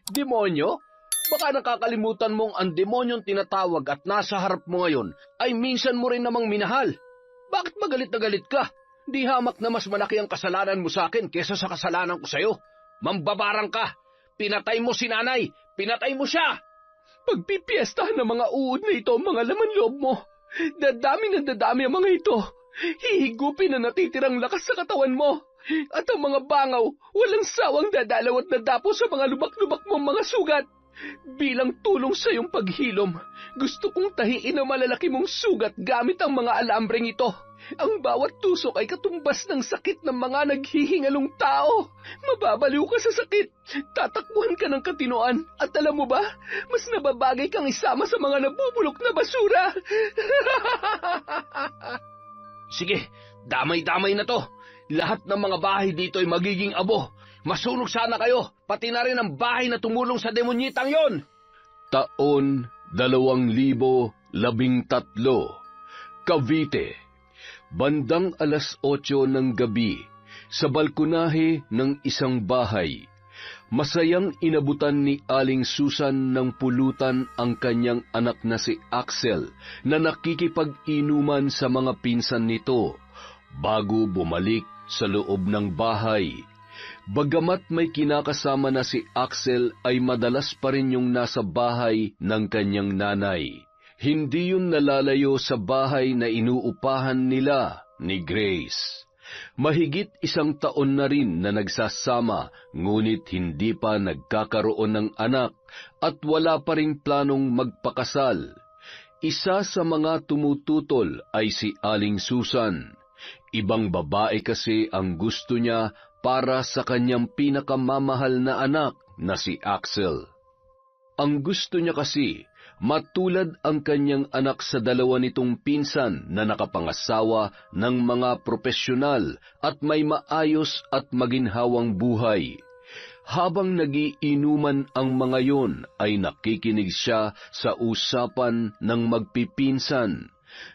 Demonyo? Baka nakakalimutan mong ang demonyong tinatawag at nasa harap mo ngayon ay minsan mo rin namang minahal. Bakit magalit na galit ka? Di hamak na mas malaki ang kasalanan mo sa akin kesa sa kasalanan ko sa'yo. Mambabarang ka! Pinatay mo si nanay! Pinatay mo siya! Pagpipiestahan ng mga uod na ito ang mga laman loob mo. Dadami ng dadami ang mga ito. Hihigupin na natitirang lakas sa katawan mo. At ang mga bangaw, walang sawang dadalaw at dadapo sa mga lubak-lubak mong mga sugat. Bilang tulong sa iyong paghilom, gusto kong tahiin ang malalaki mong sugat gamit ang mga alambreng ito. Ang bawat tusok ay katumbas ng sakit ng mga naghihingalong tao. Mababaliw ka sa sakit, tatakbuhan ka ng katinoan, at alam mo ba, mas nababagay kang isama sa mga nabubulok na basura. Sige, damay-damay na to. Lahat ng mga bahay dito ay magiging abo. Masunog sana kayo, pati na rin ang bahay na tumulong sa demonyitang yon. Taon 2013, Cavite. Bandang 8:00 ng gabi, sa balkonahe ng isang bahay, masayang inabutan ni Aling Susan ng pulutan ang kanyang anak na si Axel na nakikipag-inuman sa mga pinsan nito bago bumalik sa loob ng bahay. Bagamat may kinakasama na si Axel ay madalas pa rin yung nasa bahay ng kanyang nanay. Hindi yun nalalayo sa bahay na inuupahan nila ni Grace. Mahigit 1 taon na rin na nagsasama, ngunit hindi pa nagkakaroon ng anak at wala pa ring planong magpakasal. Isa sa mga tumututol ay si Aling Susan. Ibang babae kasi ang gusto niya para sa kanyang pinakamamahal na anak na si Axel. Ang gusto niya kasi, matulad ang kanyang anak sa 2 nitong pinsan na nakapangasawa ng mga profesyonal at may maayos at maginhawang buhay. Habang nagiinuman ang mga yon ay nakikinig siya sa usapan ng magpipinsan.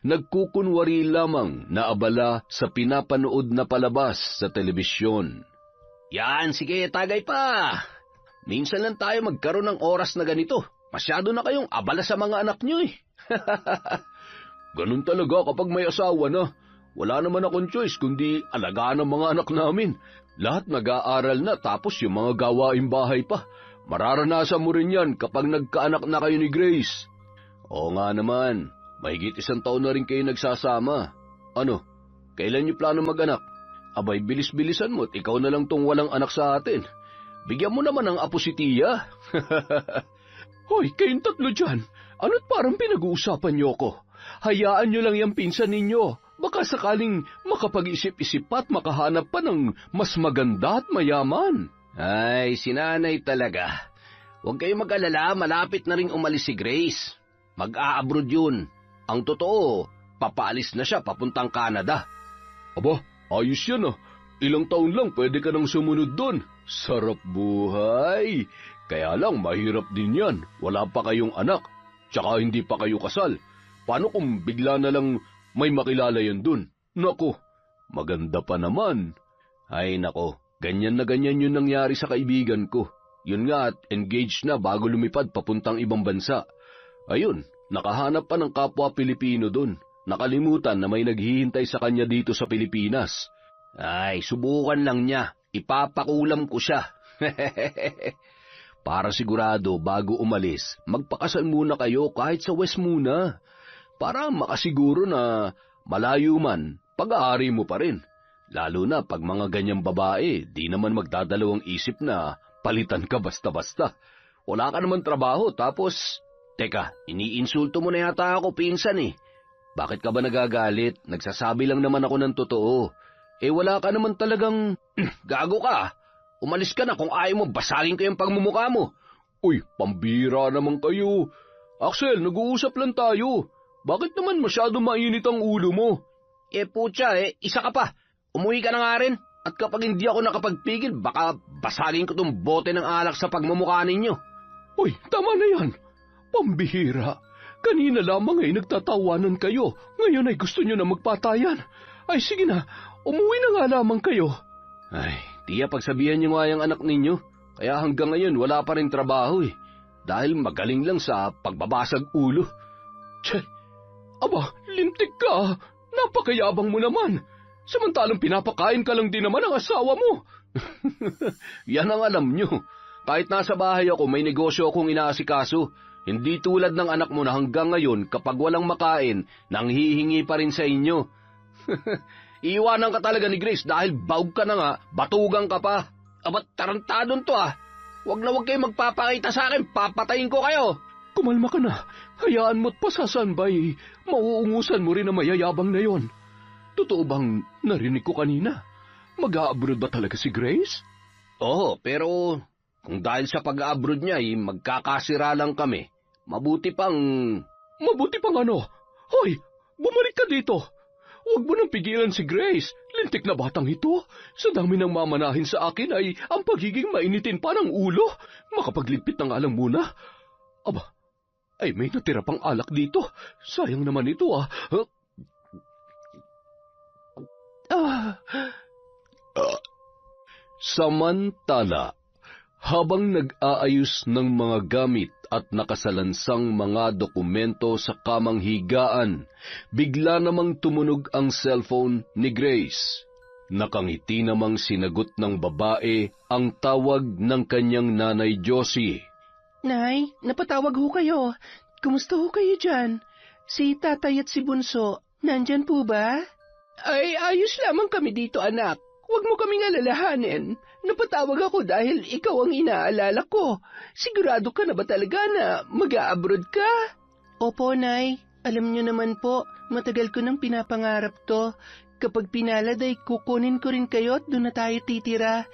Nagkukunwari lamang na abala sa pinapanood na palabas sa telebisyon. Yan, sige, tagay pa. Minsan lang tayo magkaroon ng oras na ganito. Masyado na kayong abala sa mga anak nyo eh. Ganun talaga kapag may asawa na. Wala naman akong choice kundi alagaan ang mga anak namin. Lahat nag-aaral na tapos yung mga gawaing bahay pa. Mararanasan mo rin yan kapag nagkaanak na kayo ni Grace. Oo nga naman. Mahigit 1 taon na rin kayo nagsasama. Ano, kailan niyo plano mag-anak? Abay, bilis-bilisan mo at ikaw na lang tong walang anak sa atin. Bigyan mo naman ng apo si Tia. Hoy, kayong 3 dyan. Ano't parang pinag-uusapan niyo ko? Hayaan niyo lang yung pinsan ninyo. Baka sakaling makapag-isip-isip pa at makahanap pa ng mas maganda at mayaman. Ay, sinanay talaga. Huwag kayong mag-alala, malapit na rin umalis si Grace. Mag-a-abroad yun. Ang totoo, papaalis na siya papuntang Canada. Aba, ayos yan ah. Ilang taon lang pwede ka nang sumunod doon. Sarap buhay. Kaya lang, mahirap din yan. Wala pa kayong anak. Tsaka hindi pa kayo kasal. Paano kung bigla na lang may makilala yan doon? Nako, maganda pa naman. Ay nako, ganyan na ganyan yun nangyari sa kaibigan ko. Yun nga at engaged na bago lumipad papuntang ibang bansa. Ayun, nakahanap pa ng kapwa Pilipino doon. Nakalimutan na may naghihintay sa kanya dito sa Pilipinas. Ay, subukan lang niya. Ipapakulam ko siya. Para sigurado bago umalis, magpakasal muna kayo kahit sa West muna. Para makasiguro na malayo man, pag-aari mo pa rin. Lalo na pag mga ganyang babae, di naman magdadalawang isip na palitan ka basta-basta. Wala ka naman trabaho tapos... Teka, iniinsulto mo na yata ako, pinsan eh. Bakit ka ba nagagalit? Nagsasabi lang naman ako ng totoo. Eh wala ka naman talagang... Gago ka. Umalis ka na kung ayaw mo, basagin ko yung pagmumukha mo. Uy, pambira naman kayo. Axel, nag-uusap lang tayo. Bakit naman masyado mainit ang ulo mo? Eh putya isa ka pa. Umuwi ka na nga rin. At kapag hindi ako nakapagpigil, baka basagin ko tong bote ng alak sa pagmumukha ninyo. Uy, tama na yan. Pambihira. Kanina lamang ay nagtatawanan kayo. Ngayon ay gusto nyo na magpatayan. Ay sige na, umuwi na nga lamang kayo. Ay, tiya pagsabihan nyo nga yung anak ninyo. Kaya hanggang ngayon wala pa rin trabaho dahil magaling lang sa pagbabasag ulo. Tse, aba, lintik ka. Napakayabang mo naman. Samantalang pinapakain ka lang din naman ang asawa mo. Yan ang alam nyo. Kahit nasa bahay ako, may negosyo akong inaasikaso. Hindi tulad ng anak mo na hanggang ngayon, kapag walang makain, nanghihingi pa rin sa inyo. Iiwanan ka talaga ni Grace dahil baog ka na nga, batugang ka pa. Abat tarantadon to Huwag na huwag kayo magpapakita sa akin, papatayin ko kayo. Kumalma ka na. Hayaan mo't pasasanbay. Mauungusan mo rin ang mayayabang na yon. Totoo bang narinig ko kanina? Mag-a-abroad ba talaga si Grace? Oo, pero kung dahil sa pag-a-abroad niya magkakasira lang kami. Mabuti pang ano? Hoy, bumalik ka dito. Huwag mo nang pigilan si Grace. Lintik na batang ito. Sa dami ng mamanahin sa akin ay ang pagiging mainitin pa ng ulo. Makapagligpit na nga lang muna. Aba, ay may natira pang alak dito. Sayang naman ito Samantala, habang nag-aayos ng mga gamit at nakasalansang mga dokumento sa kamang higaan, bigla namang tumunog ang cellphone ni Grace. Nakangiti namang sinagot ng babae ang tawag ng kanyang nanay Josie. Nay, napatawag ho kayo. Kumusta ho kayo dyan? Si tatay at si Bunso, nandyan po ba? Ay, ayos lamang kami dito, anak. Huwag mo kaming alalahanin. Napatawag ako dahil ikaw ang inaalala ko. Sigurado ka na ba talaga na mag-a-abroad ka? Opo, Nay. Alam niyo naman po, matagal ko nang pinapangarap to. Kapag pinalad ay kukunin ko rin kayo at doon na tayo titira.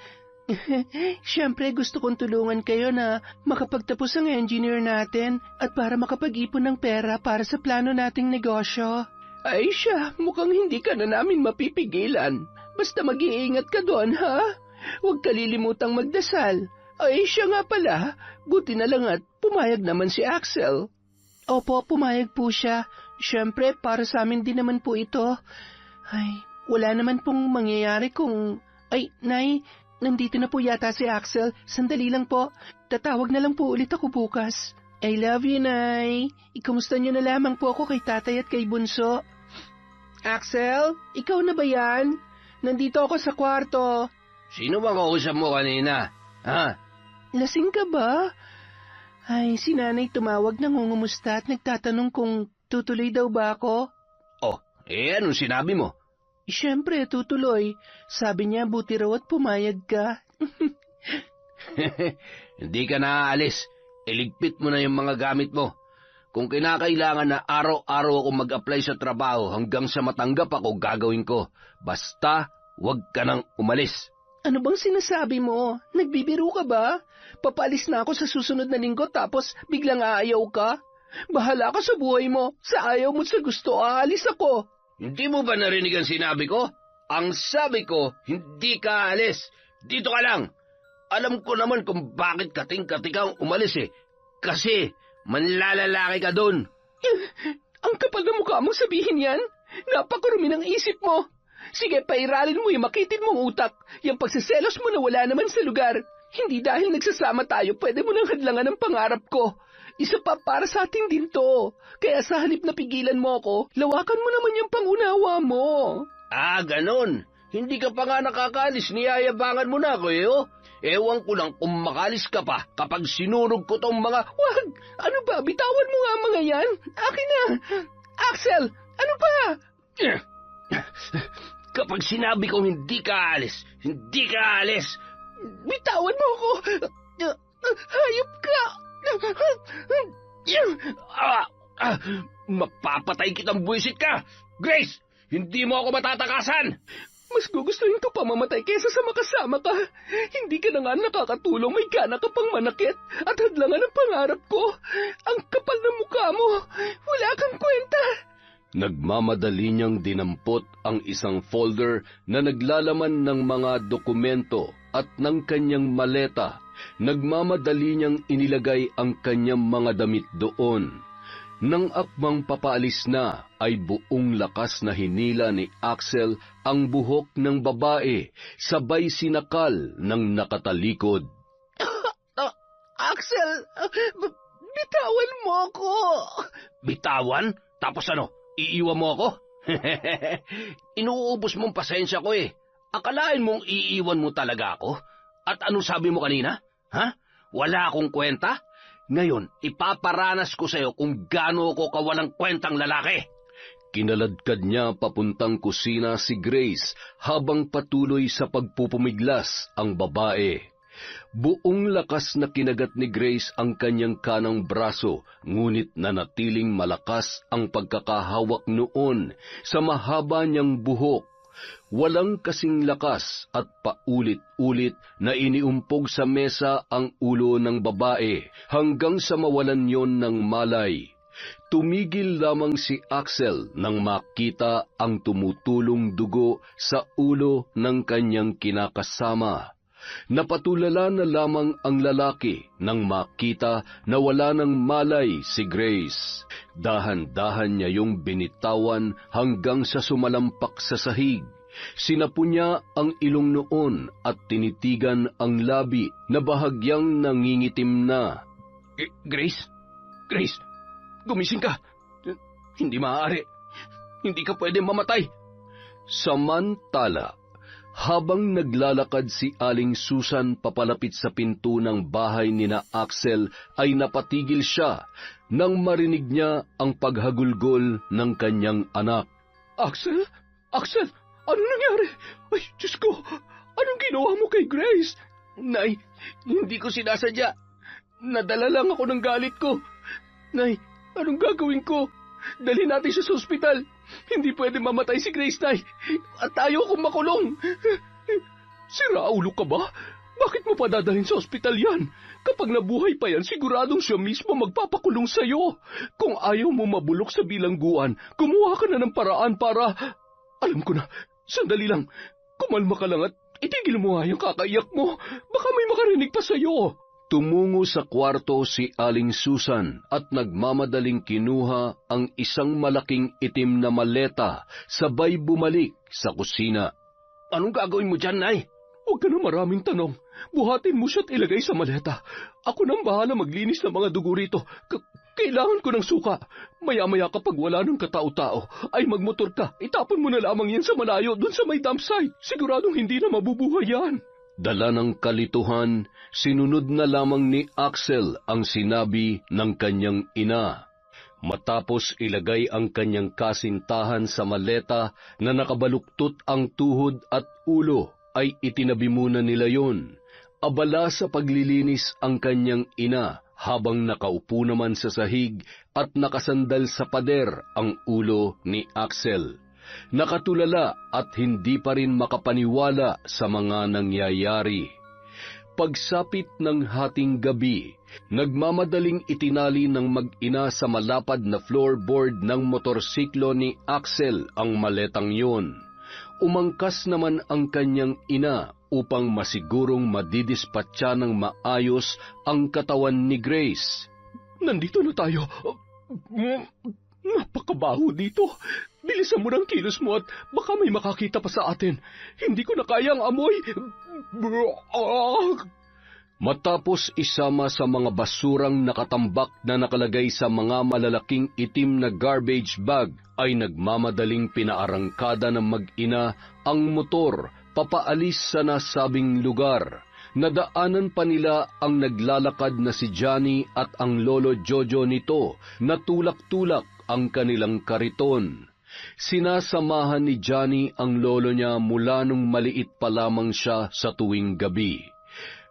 Siyempre gusto kong tulungan kayo na makapagtapos ang engineer natin at para makapag-ipon ng pera para sa plano nating negosyo. Ay siya, mukhang hindi ka na namin mapipigilan. Basta mag-iingat ka doon, ha? Huwag kalilimutang magdasal. Ay siya nga pala, buti na lang at pumayag naman si Axel. Opo, pumayag po siya. Siyempre, para sa amin din naman po ito. Ay, wala naman pong mangyayari kung... Ay, Nay, nandito na po yata si Axel. Sandali lang po. Tatawag na lang po ulit ako bukas. I love you, Nay. Ikumusta niyo na lamang po ako kay tatay at kay Bunso. Axel, ikaw na ba yan? Nandito ako sa kwarto. Sino bang kausap mo kanina? Ha? Lasing ka ba? Ay, si nanay tumawag ng ngumusta at nagtatanong kung tutuloy daw ba ako. Oh, anong sinabi mo? Siyempre, tutuloy. Sabi niya, buti raw at pumayag ka. Hindi ka naaalis. Iligpit mo na yung mga gamit mo. Kung kinakailangan na araw-araw ako mag-apply sa trabaho hanggang sa matanggap ako, gagawin ko. Basta, wag ka nang umalis. Ano bang sinasabi mo? Nagbibiro ka ba? Papalis na ako sa susunod na linggo tapos biglang aayaw ka? Bahala ka sa buhay mo. Sa ayaw mo sa gusto, aalis ako. Hindi mo ba narinig ang sinabi ko? Ang sabi ko, hindi ka aalis. Dito ka lang. Alam ko naman kung bakit kating-kating kang umalis Kasi manlalalaki ka doon. Ang kapal na mukha mong sabihin yan. Napakarumi ng isip mo. Sige, pairalin mo yung makitid mong utak. Yung pagsiselos mo na wala naman sa lugar. Hindi dahil nagsasama tayo, pwede mo nang hadlangan ang pangarap ko. Isa pa para sa atin din to. Kaya sa halip na pigilan mo ako, lawakan mo naman yung pangunawa mo. Ah, ganon. Hindi ka pa nga nakakalis, niyayabangan mo na ako Ewan ko lang kung makalis ka pa kapag sinurog ko tong mga... Wag! Ano ba? Bitawan mo nga mga yan. Akin na! Axel! Ano pa? Kapag sinabi kong hindi ka alis, hindi ka alis. Bitawan mo ako! Hayop ka! Mapapatay kitang buwisit ka! Grace! Hindi mo ako matatakasan! Mas gugustuhin ko pa mamatay kesa sa makasama ka. Hindi ka na nga nakakatulong, may gana ka pang manakit at hadlangan ang pangarap ko. Ang kapal na mukha mo, wala kang kwenta. Nagmamadali niyang dinampot ang isang folder na naglalaman ng mga dokumento at ng kanyang maleta. Nagmamadali niyang inilagay ang kanyang mga damit doon. Nang akmang papaalis na, ay buong lakas na hinila ni Axel ang buhok ng babae, sabay sinakal ng nakatalikod. Axel, bitawan mo ako. Bitawan? Tapos ano, iiwan mo ako? Inuubos mong pasensya ko eh. Akalain mong iiwan mo talaga ako? At ano sabi mo kanina? Ha? Wala akong kwenta? Ngayon, ipaparanas ko sa'yo kung gaano ko kawalang kwentang lalaki. Kinaladkad niya papuntang kusina si Grace habang patuloy sa pagpupumiglas ang babae. Buong lakas na kinagat ni Grace ang kanyang kanang braso, ngunit nanatiling malakas ang pagkakahawak noon sa mahaba niyang buhok. Walang kasing lakas at paulit-ulit na iniumpog sa mesa ang ulo ng babae hanggang sa mawalan yon ng malay. Tumigil lamang si Axel nang makita ang tumutulong dugo sa ulo ng kanyang kinakasama. Napatulala na lamang ang lalaki nang makita na wala ng malay si Grace. Dahan-dahan niya yung binitawan hanggang sa sumalampak sa sahig. Sinapo niya ang ilong noon at tinitigan ang labi na bahagyang nangingitim na. Grace? Grace, gumising ka. Hindi maaari. Hindi ka pwede mamatay. Samantala, habang naglalakad si Aling Susan papalapit sa pinto ng bahay ni na Axel, ay napatigil siya nang marinig niya ang paghagulgol ng kanyang anak. Axel? Axel? Ano nangyari? Ay, Diyos ko! Anong ginawa mo kay Grace? Nay, hindi ko sinasadya. Nadala lang ako ng galit ko. Nay, anong gagawin ko? Dali natin siya sa ospital. Hindi pwede mamatay si Grace, Nay. At tayo kung makulong. Siraulo ka ba? Bakit mo pa dadalhin sa ospital yan? Kapag nabuhay pa yan, siguradong siya mismo magpapakulong sa'yo. Kung ayaw mo mabulok sa bilangguan, gumawa ka na ng paraan para... Alam ko na, sandali lang. Kumalma ka lang at itigil mo nga yung kakaiyak mo. Baka may makarinig pa sa'yo. Tumungo sa kwarto si Aling Susan at nagmamadaling kinuha ang isang malaking itim na maleta, sabay bumalik sa kusina. Anong gagawin mo dyan, Nay? Huwag ka na maraming tanong. Buhatin mo siya at ilagay sa maleta. Ako nang bahala maglinis ng mga dugo rito. Kailangan ko ng suka. Maya-maya kapag wala ng katao-tao, ay magmotor ka. Itapon mo na lamang yan sa malayo dun sa may dump site. Siguradong hindi na mabubuhay yan. Dala ng kalituhan, sinunod na lamang ni Axel ang sinabi ng kanyang ina. Matapos ilagay ang kanyang kasintahan sa maleta na nakabaluktot ang tuhod at ulo, ay itinabi muna nila yon. Abala sa paglilinis ang kanyang ina habang nakaupo naman sa sahig at nakasandal sa pader ang ulo ni Axel. Nakatulala at hindi pa rin makapaniwala sa mga nangyayari. Pagsapit ng hating gabi, nagmamadaling itinali ng mag-ina sa malapad na floorboard ng motorsiklo ni Axel ang maletang yun. Umangkas naman ang kanyang ina upang masigurong madidispatcha ng maayos ang katawan ni Grace. Nandito na tayo. Napakabaho dito. Bilisan mo ng kilos mo at baka may makakita pa sa atin. Hindi ko na kayang amoy. Matapos isama sa mga basurang nakatambak na nakalagay sa mga malalaking itim na garbage bag, ay nagmamadaling pinaarangkada ng mag-ina ang motor papaalis sa nasabing lugar. Nadaanan pa nila ang naglalakad na si Johnny at ang lolo Jojo nito na tulak-tulak ang kanilang kariton. Sinasamahan ni Johnny ang lolo niya mula nung maliit pa lamang siya sa tuwing gabi.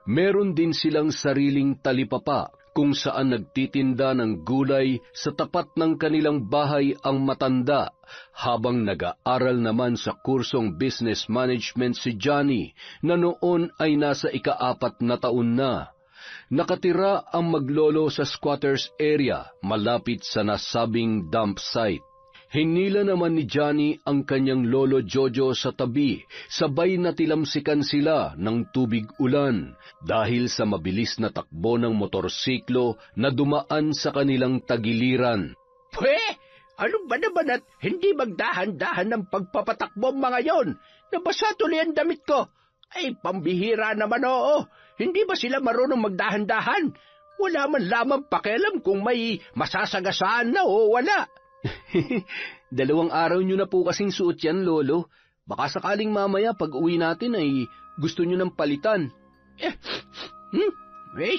Meron din silang sariling talipapa kung saan nagtitinda ng gulay sa tapat ng kanilang bahay ang matanda, habang nag-aaral naman sa kursong business management si Johnny na noon ay nasa ika-4 na taon na. Nakatira ang maglolo sa squatters area malapit sa nasabing dump site. Hinila naman ni Johnny ang kanyang lolo Jojo sa tabi, sabay na tilamsikan sila ng tubig ulan dahil sa mabilis na takbo ng motorsiklo na dumaan sa kanilang tagiliran. Pwe! Ano ba naman at hindi magdahan-dahan ng pagpapatakbo mga yon? Nabasa tuloy ang damit ko. Ay, pambihira naman oo. Hindi ba sila marunong magdahan-dahan? Wala man lamang pakialam kung may masasagasaan na o wala. 2 araw nyo na po kasing suot yan, Lolo. Baka sakaling mamaya pag uwi natin ay gusto nyo ng palitan.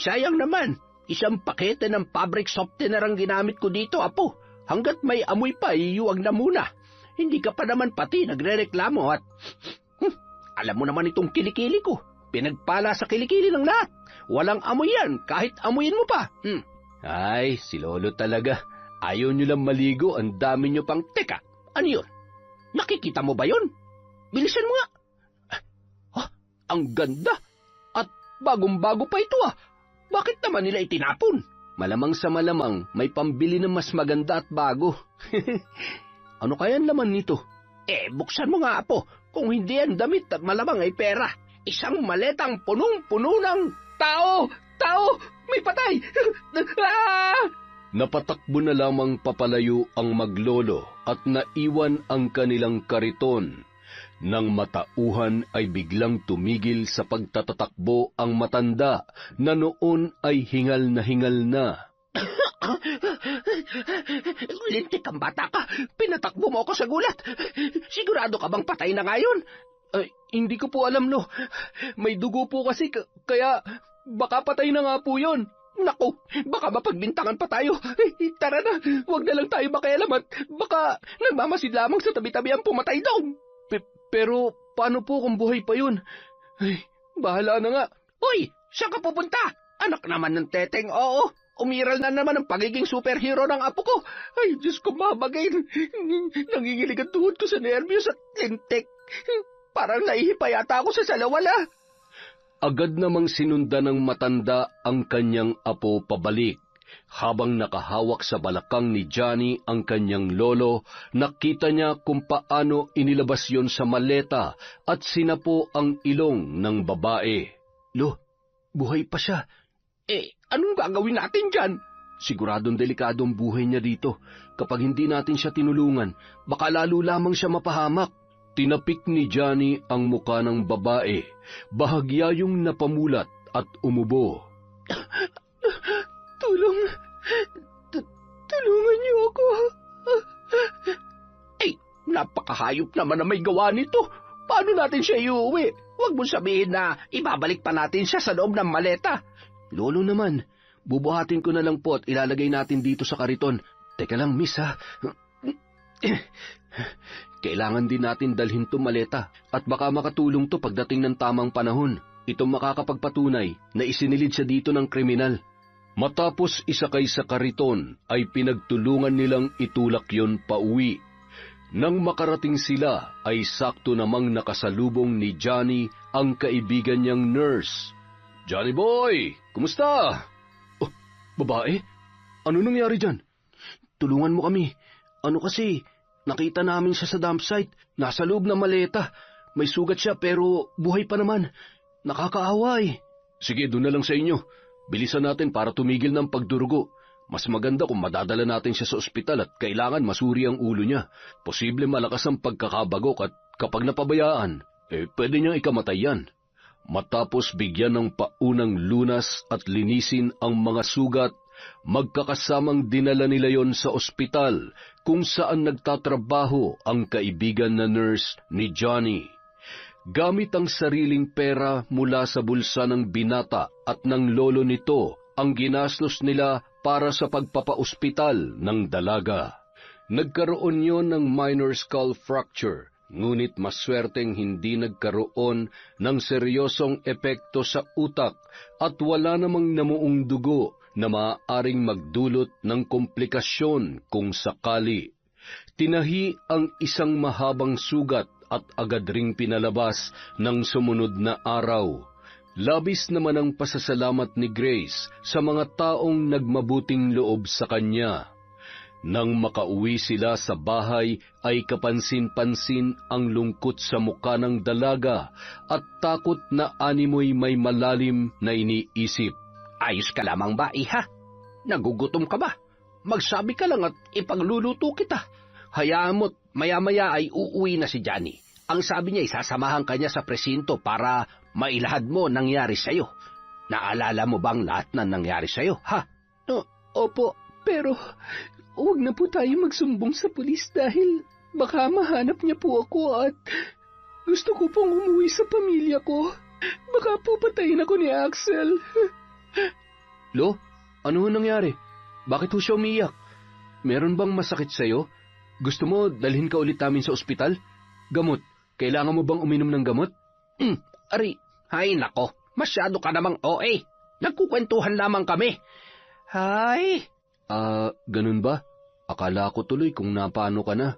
Sayang naman. Isang pakete ng fabric softener ang ginamit ko dito, Apo. Hanggat may amoy pa, iyuwag na muna. Hindi ka pa naman pati nagrereklamo at... alam mo naman itong kilikili ko. Pinagpala sa kilikili ng lahat. Walang amoy yan, kahit amoyin mo pa. Ay, si Lolo talaga. Ayaw nyo lang maligo, ang dami nyo pang... Teka, ano yun? Nakikita mo ba yun? Bilisan mo nga. Ang ganda. At bagong-bago pa ito ah. Bakit naman nila itinapon? Malamang sa malamang, may pambili ng mas maganda at bago. Ano kaya ang laman nito? Buksan mo nga, Apo. Kung hindi yan damit at malamang ay pera. Isang maletang punong-puno ng... Tao! May patay! Napatakbo na lamang papalayo ang maglolo at naiwan ang kanilang kariton. Nang matauhan ay biglang tumigil sa pagtatatakbo ang matanda na noon ay hingal na. Lintik ang bata ka. Pinatakbo mo ako sa gulat. Sigurado ka bang patay na ngayon? Hindi ko po alam, Lo. May dugo po kasi, kaya baka patay na nga po yun. Naku, baka mapagbintangan pa tayo. Tara na, huwag na lang tayo makialam at baka nagmamasid lamang sa tabi-tabi ang pumatay doon. Pero paano po kung buhay pa yun? Ay, bahala na nga. Uy, saan ka pupunta? Anak naman ng teteng, oo. Umiral na naman ang pagiging superhero ng apo ko. Ay, Diyos ko, mabagay. Nangingilig ang tuhod ko sa nervyos at lintik. Parang naihipa yata ako sa salawala. Agad namang sinundan ng matanda ang kanyang apo pabalik. Habang nakahawak sa balakang ni Johnny ang kanyang lolo, nakita niya kung paano inilabas yon sa maleta at sinapo ang ilong ng babae. Lo, buhay pa siya. Anong gagawin natin dyan? Siguradong delikado ang buhay niya dito. Kapag hindi natin siya tinulungan, baka lalo lamang siya mapahamak. Tinapik ni Johnny ang muka ng babae. Bahagya yung napamulat at umubo. Tulungan niyo ako. Napakahayop naman na may gawa nito. Paano natin siya iuwi? Huwag mo sabihin na ibabalik pa natin siya sa loob ng maleta. Lolo naman, bubuhatin ko na lang po at ilalagay natin dito sa kariton. Teka lang, miss, ha? Kailangan din natin dalhin to maleta at baka makatulong to pagdating ng tamang panahon. Itong makakapagpatunay na isinilid siya dito ng kriminal. Matapos isakay sa kariton, ay pinagtulungan nilang itulak yon pauwi. Nang makarating sila, ay sakto namang nakasalubong ni Johnny ang kaibigan niyang nurse. Johnny boy, kumusta? Oh, babae? Ano nangyari dyan? Tulungan mo kami. Ano kasi, nakita namin siya sa dump site. Nasa loob ng maleta. May sugat siya pero buhay pa naman. Nakakaawa eh. Sige, doon na lang sa inyo. Bilisan natin para tumigil ng pagdurugo. Mas maganda kung madadala natin siya sa ospital at kailangan masuri ang ulo niya. Posible malakas ang pagkakabagok at kapag napabayaan, pwede niyang ikamatay yan. Matapos bigyan ng paunang lunas at linisin ang mga sugat, magkakasamang dinala nila yon sa ospital kung saan nagtatrabaho ang kaibigan na nurse ni Johnny. Gamit ang sariling pera mula sa bulsa ng binata at ng lolo nito, ang ginastos nila para sa pagpapaospital ng dalaga. Nagkaroon yon ng minor skull fracture, ngunit maswerteng hindi nagkaroon ng seryosong epekto sa utak at wala namang namuong dugo na maaaring magdulot ng komplikasyon kung sakali. Tinahi ang isang mahabang sugat at agad ring pinalabas ng sumunod na araw. Labis naman ang pasasalamat ni Grace sa mga taong nagmabuting loob sa kanya. Nang makauwi sila sa bahay ay kapansin-pansin ang lungkot sa muka ng dalaga at takot na animoy may malalim na iniisip. Ayos ka lamang ba, iha? Nagugutom ka ba? Magsabi ka lang at ipagluluto kita. Hayaan mo't maya-maya ay uuwi na si Johnny. Ang sabi niya, isasamahan kanya sa presinto para mailahad mo nangyari sa'yo. Naalala mo bang lahat na nangyari sa'yo, ha? Opo, pero huwag na po tayo magsumbong sa pulis dahil baka mahanap niya po ako at gusto ko pong umuwi sa pamilya ko. Baka po patayin ako ni Axel. Lo, ano nangyari? Bakit ho siya umiyak? Meron bang masakit sa'yo? Gusto mo dalhin ka ulit namin sa ospital? Gamot, kailangan mo bang uminom ng gamot? Ari, hay nako, masyado ka namang OA. Nagkukwentuhan lamang kami. Hay. Ganun ba? Akala ko tuloy kung napano ka na.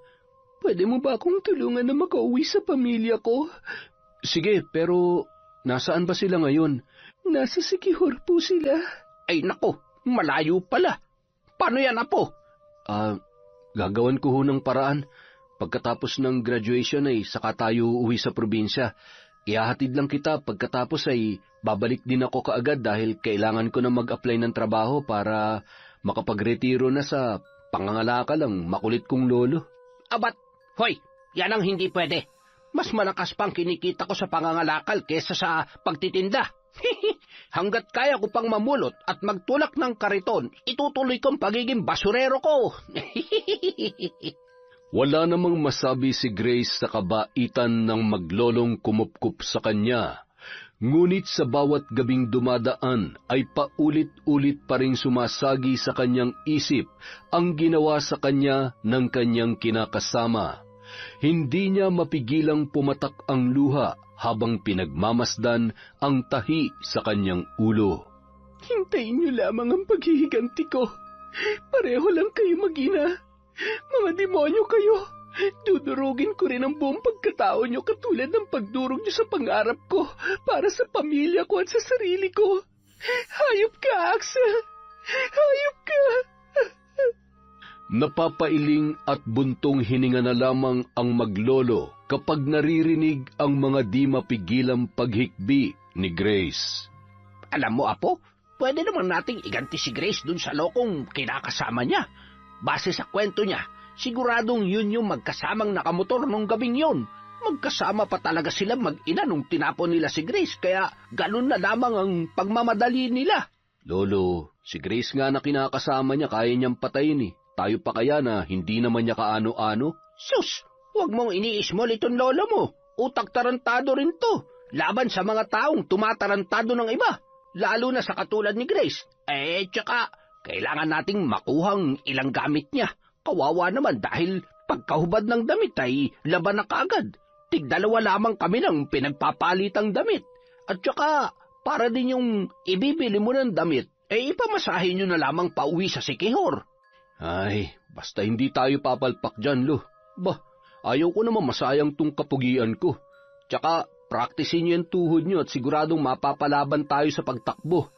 Pwede mo ba akong tulungan na makauwi sa pamilya ko? Sige, pero nasaan ba sila ngayon? Nasa Siquijor po sila. Ay nako, malayo pala. Paano yan, Apo? Gagawan ko ho ng paraan. Pagkatapos ng graduation ay saka tayo uwi sa probinsya. Ihahatid lang kita pagkatapos ay babalik din ako kaagad dahil kailangan ko na mag-apply ng trabaho para makapagretiro na sa pangangalakal ang makulit kong lolo. Abat, hoy, yan ang hindi pwede. Mas malakas pang kinikita ko sa pangangalakal kesa sa pagtitinda. Hanggat kaya ko pang mamulot at magtulak ng kariton, itutuloy kong pagiging basurero ko. Wala namang masabi si Grace sa kabaitan ng maglolong kumupkup sa kanya. Ngunit sa bawat gabing dumadaan ay paulit-ulit pa ring sumasagi sa kanyang isip ang ginawa sa kanya ng kanyang kinakasama. Hindi niya mapigilang pumatak ang luha habang pinagmamasdan ang tahi sa kanyang ulo. Hintayin niyo lamang ang paghihiganti ko. Pareho lang kayo mag-ina. Mga demonyo kayo. Dudurugin ko rin ang buong pagkatao niyo katulad ng pagdurog niyo sa pangarap ko para sa pamilya ko at sa sarili ko. Hayop ka, Axel! Hayop ka! Napapailing at buntong hininga na lamang ang maglolo kapag naririnig ang mga di mapigilang paghikbi ni Grace. Alam mo, Apo, pwede naman nating iganti si Grace dun sa lokong kinakasama niya. Base sa kwento niya, siguradong yun yung magkasamang nakamotor nung gabing yun. Magkasama pa talaga sila mag-ina nung tinapon nila si Grace, kaya ganun na lamang ang pagmamadali nila. Lolo, si Grace nga na kinakasama niya kaya niyang patayin eh. Tayo pa kaya na hindi naman niya kaano-ano? Sus, huwag mong iniismol itong lolo mo. Utak tarantado rin to. Laban sa mga taong tumatarantado ng iba. Lalo na sa katulad ni Grace. Tsaka, kailangan nating makuhang ilang gamit niya. Kawawa naman dahil pagkahubad ng damit ay laban na kaagad. Tig-dalawa lamang kami ng pinagpapalitang damit. At tsaka, para din yung ibibili mo ng damit, ipamasahin nyo na lamang pauwi sa Siquijor. Ay, basta hindi tayo papalpak dyan, Lo. Bah, ayaw ko naman masayang tong kapugian ko. Tsaka, practicein nyo yung tuhod nyo at siguradong mapapalaban tayo sa pagtakbo.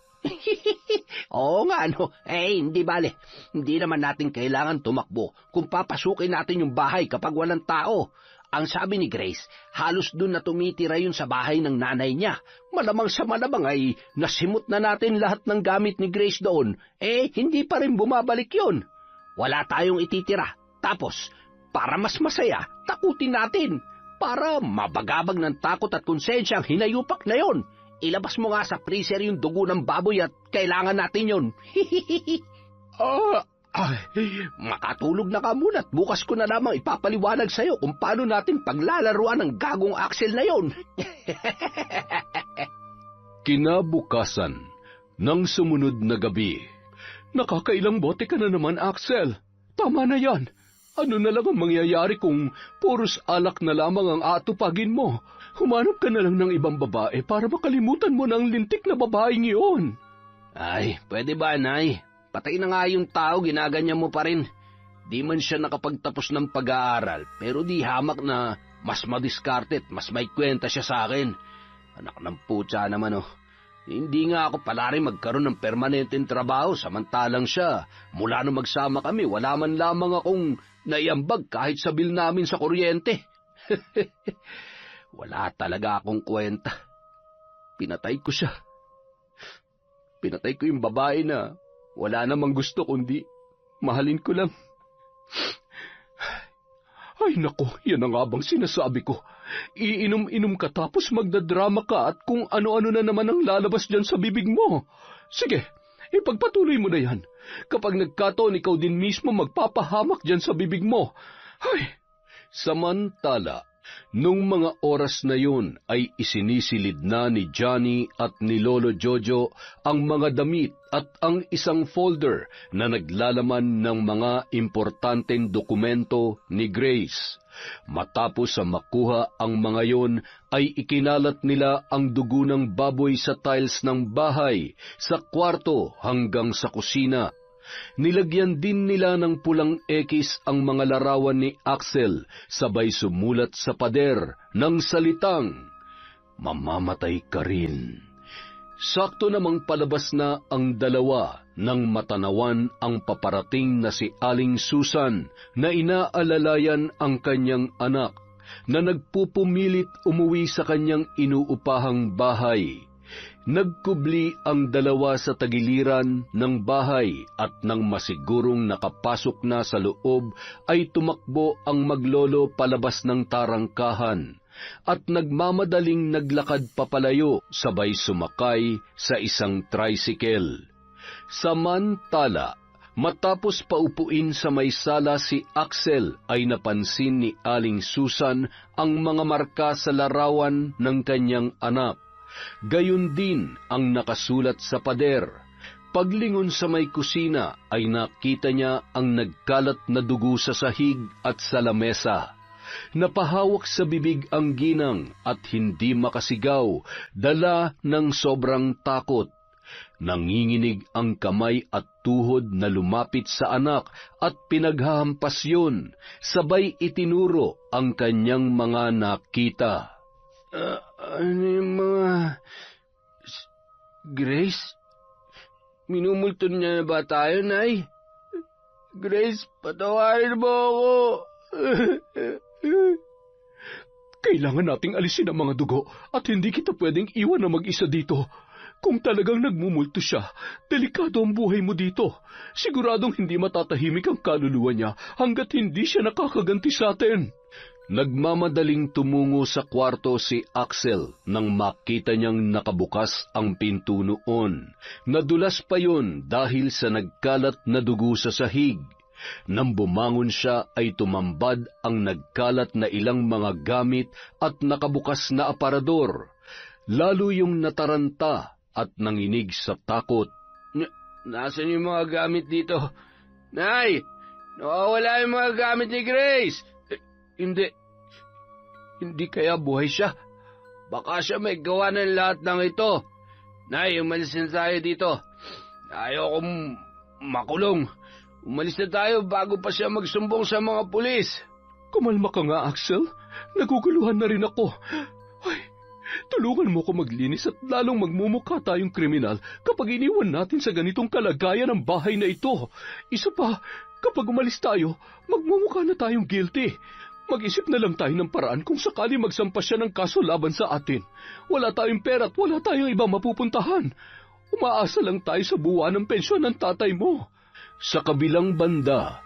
Oo nga, no. Hindi bale. Hindi naman natin kailangan tumakbo kung papasukin natin yung bahay kapag walang tao. Ang sabi ni Grace, halos dun na tumitira yun sa bahay ng nanay niya. Malamang sa malamang ay nasimot na natin lahat ng gamit ni Grace doon. Hindi pa rin bumabalik yun. Wala tayong ititira. Tapos, para mas masaya, takutin natin. Para mabagabag ng takot at konsensya ang hinayupak na yon. Ilabas mo nga sa freezer yung dugo ng baboy at kailangan natin yon. Makatulog na ka muna at bukas ko na lamang ipapaliwanag sa'yo kung paano natin paglalaruan ng gagong Axel na yon. Kinabukasan, ng sumunod na gabi. Nakakailang bote ka na naman, Axel. Tama na yan. Ano na lang ang mangyayari kung puros alak na lamang ang atupagin mo? Humanap ka na lang ng ibang babae para makalimutan mo ng lintik na babaeng iyon. Ay, pwede ba, Nay? Patay na nga yung tao, ginaganyan mo pa rin. Di man siya nakapagtapos ng pag-aaral, pero di hamak na mas madiskarte at mas may kwenta siya sa akin. Anak ng putya naman, oh. Hindi nga ako pala rin magkaroon ng permanenteng trabaho samantalang siya. Mula nung magsama kami, wala man lamang akong naiambag kahit sa bill namin sa kuryente. Wala talaga akong kwenta. Pinatay ko siya. Pinatay ko yung babae na wala namang gusto kundi mahalin ko lang. Ay nako, yan ang nga bang sinasabi ko. Iinom-inom ka tapos magdadrama ka at kung ano-ano na naman ang lalabas dyan sa bibig mo. Sige, ipagpatuloy mo na yan. Kapag nagkataon, ikaw din mismo magpapahamak dyan sa bibig mo. Ay! Samantala, nung mga oras na yun ay isinisilid na ni Johnny at ni Lolo Jojo ang mga damit at ang isang folder na naglalaman ng mga importanteng dokumento ni Grace. Matapos sa makuha ang mga yon ay ikinalat nila ang dugo ng baboy sa tiles ng bahay, sa kwarto hanggang sa kusina. Nilagyan din nila ng pulang ekis ang mga larawan ni Axel, sabay sumulat sa pader ng salitang, "Mamamatay ka rin." Sakto namang palabas na ang dalawa nang matanawan ang paparating na si Aling Susan na inaalalayan ang kanyang anak na nagpupumilit umuwi sa kanyang inuupahang bahay. Nagkubli ang dalawa sa tagiliran ng bahay at nang masigurong nakapasok na sa loob ay tumakbo ang maglolo palabas ng tarangkahan at nagmamadaling naglakad papalayo sabay sumakay sa isang tricycle. Samantala, matapos paupuin sa may sala si Axel ay napansin ni Aling Susan ang mga marka sa larawan ng kanyang anak. Gayon din ang nakasulat sa pader. Paglingon sa may kusina ay nakita niya ang nagkalat na dugo sa sahig at sa lamesa. Napahawak sa bibig ang ginang at hindi makasigaw, dala ng sobrang takot. Nanginginig ang kamay at tuhod na lumapit sa anak at pinaghahampas yun, sabay itinuro ang kanyang mga nakita. Ano yung mga... Grace? Minumulto niya na ba tayo, Nay? Grace, patawarin mo ako. Kailangan nating alisin ang mga dugo at hindi kita pwedeng iwan na mag-isa dito. Kung talagang nagmumulto siya, delikado ang buhay mo dito. Siguradong hindi matatahimik ang kaluluwa niya hanggat hindi siya nakakaganti sa atin. Nagmamadaling tumungo sa kwarto si Axel nang makita niyang nakabukas ang pinto noon. Nadulas pa yun dahil sa nagkalat na dugo sa sahig. Nang bumangon siya ay tumambad ang nagkalat na ilang mga gamit at nakabukas na aparador. Lalo yung nataranta at nanginig sa takot. Nasaan yung mga gamit dito? Nay! Nawawala yung mga gamit ni Grace! Hindi kaya buhay siya. Baka siya may gawa ng lahat ng ito. Nay, umalis na tayo dito. Ayokong makulong. Umalis na tayo bago pa siya magsumbong sa mga pulis. Kumalma ka nga, Axel. Naguguluhan na rin ako. Ay, tulungan mo ko maglinis at lalong magmumukha tayong kriminal kapag iniwan natin sa ganitong kalagayan ang bahay na ito. Isa pa, kapag umalis tayo, magmumukha na tayong guilty. Mag-isip na lang tayo ng paraan kung sakali magsampa siya ng kaso laban sa atin. Wala tayong pera at wala tayong ibang mapupuntahan. Umaasa lang tayo sa buwan ng pensyon ng tatay mo. Sa kabilang banda,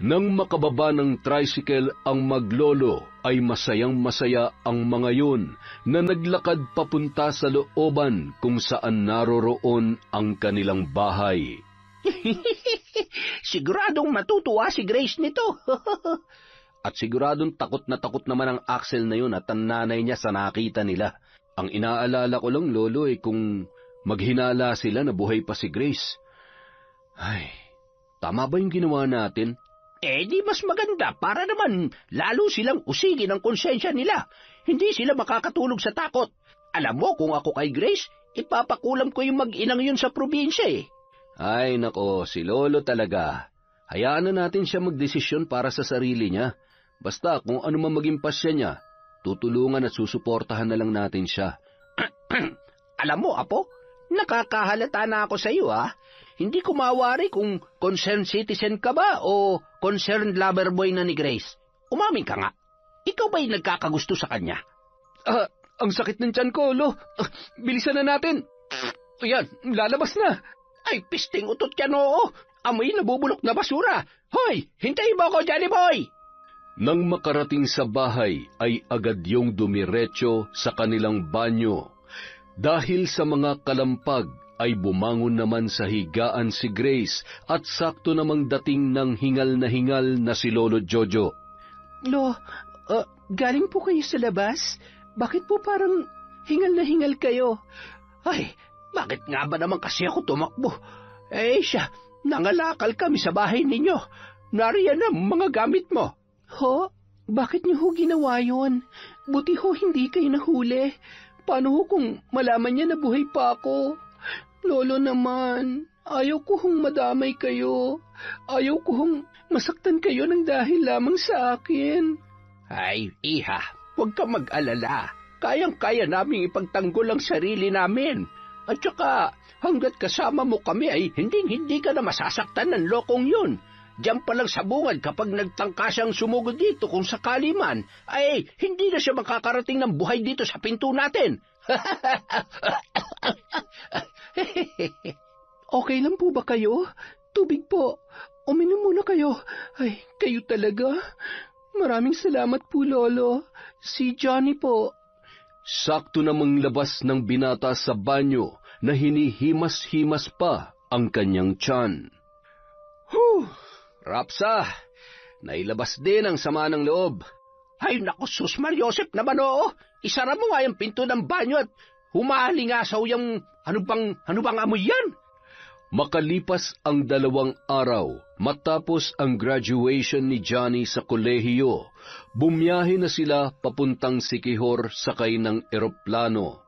nang makababa ng tricycle ang maglolo, ay masayang-masaya ang mga yun na naglakad papunta sa looban kung saan naroroon ang kanilang bahay. Siguradong matutuwa si Grace nito. At siguradong takot naman ang Axel na yun at ang nanay niya sa nakita nila. Ang inaalala ko lang, Lolo, kung maghinala sila na buhay pa si Grace. Ay, tama ba yung ginawa natin? Di mas maganda para naman lalo silang usigin ang konsensya nila. Hindi sila makakatulog sa takot. Alam mo, kung ako kay Grace, ipapakulam ko yung mag-inang yun sa probinsya Ay, nako, si Lolo talaga. Hayaan na natin siya magdesisyon para sa sarili niya. Basta kung ano man maging pasya niya, tutulungan at susuportahan na lang natin siya. Alam mo, Apo, nakakahalata na ako sa iyo, Hindi ko mawari kung concerned citizen ka ba o concerned lover boy na ni Grace. Umamin ka nga. Ikaw ba'y nagkakagusto sa kanya? Ang sakit ng tiyan ko, Lo. Bilisan na natin. Ayan, lalabas na. Ay, pisting utot yan, oo. Amoy nabubulok na basura. Hoy, hintayin mo ako, Johnny Boy! Nang makarating sa bahay ay agad yung dumiretso sa kanilang banyo. Dahil sa mga kalampag ay bumangon naman sa higaan si Grace at sakto namang dating ng hingal na si Lolo Jojo. Lo, galing po kayo sa labas? Bakit po parang hingal kayo? Ay, bakit nga ba naman kasi ako tumakbo? Siya, nangalakal kami sa bahay ninyo. Nariyan ang mga gamit mo. Ho? Bakit niyo ho ginawa yun? Buti ho hindi kayo nahuli. Paano ho kung malaman niya na buhay pa ako? Lolo naman, ayaw ko hong madamay kayo. Ayaw ko hong masaktan kayo ng dahil lamang sa akin. Ay, iha, huwag ka mag-alala. Kayang-kaya naming ipagtanggol ang sarili namin. At saka, hanggat kasama mo kami ay hindi ka na masasaktan ng lokong yun. Diyan pa lang sa bungad kapag nagtangka siyang sumugod dito kung sakali man, ay hindi na siya makakarating ng buhay dito sa pinto natin. Okay lang po ba kayo? Tubig po. Uminom muna kayo. Ay, kayo talaga. Maraming salamat po, Lolo. Si Johnny po. Sakto namang labas ng binata sa banyo na hinihimas-himas pa ang kanyang tiyan. Rapsa, nailabas din ang sama ng loob. Ay, naku, Sus Mariosep naman oo. Isara mo nga yung pinto ng banyo at humahalingasaw yung ano bang amoy yan? Makalipas ang 2 araw, matapos ang graduation ni Johnny sa kolehiyo, bumiyahe na sila papuntang Siquijor sakay ng eroplano.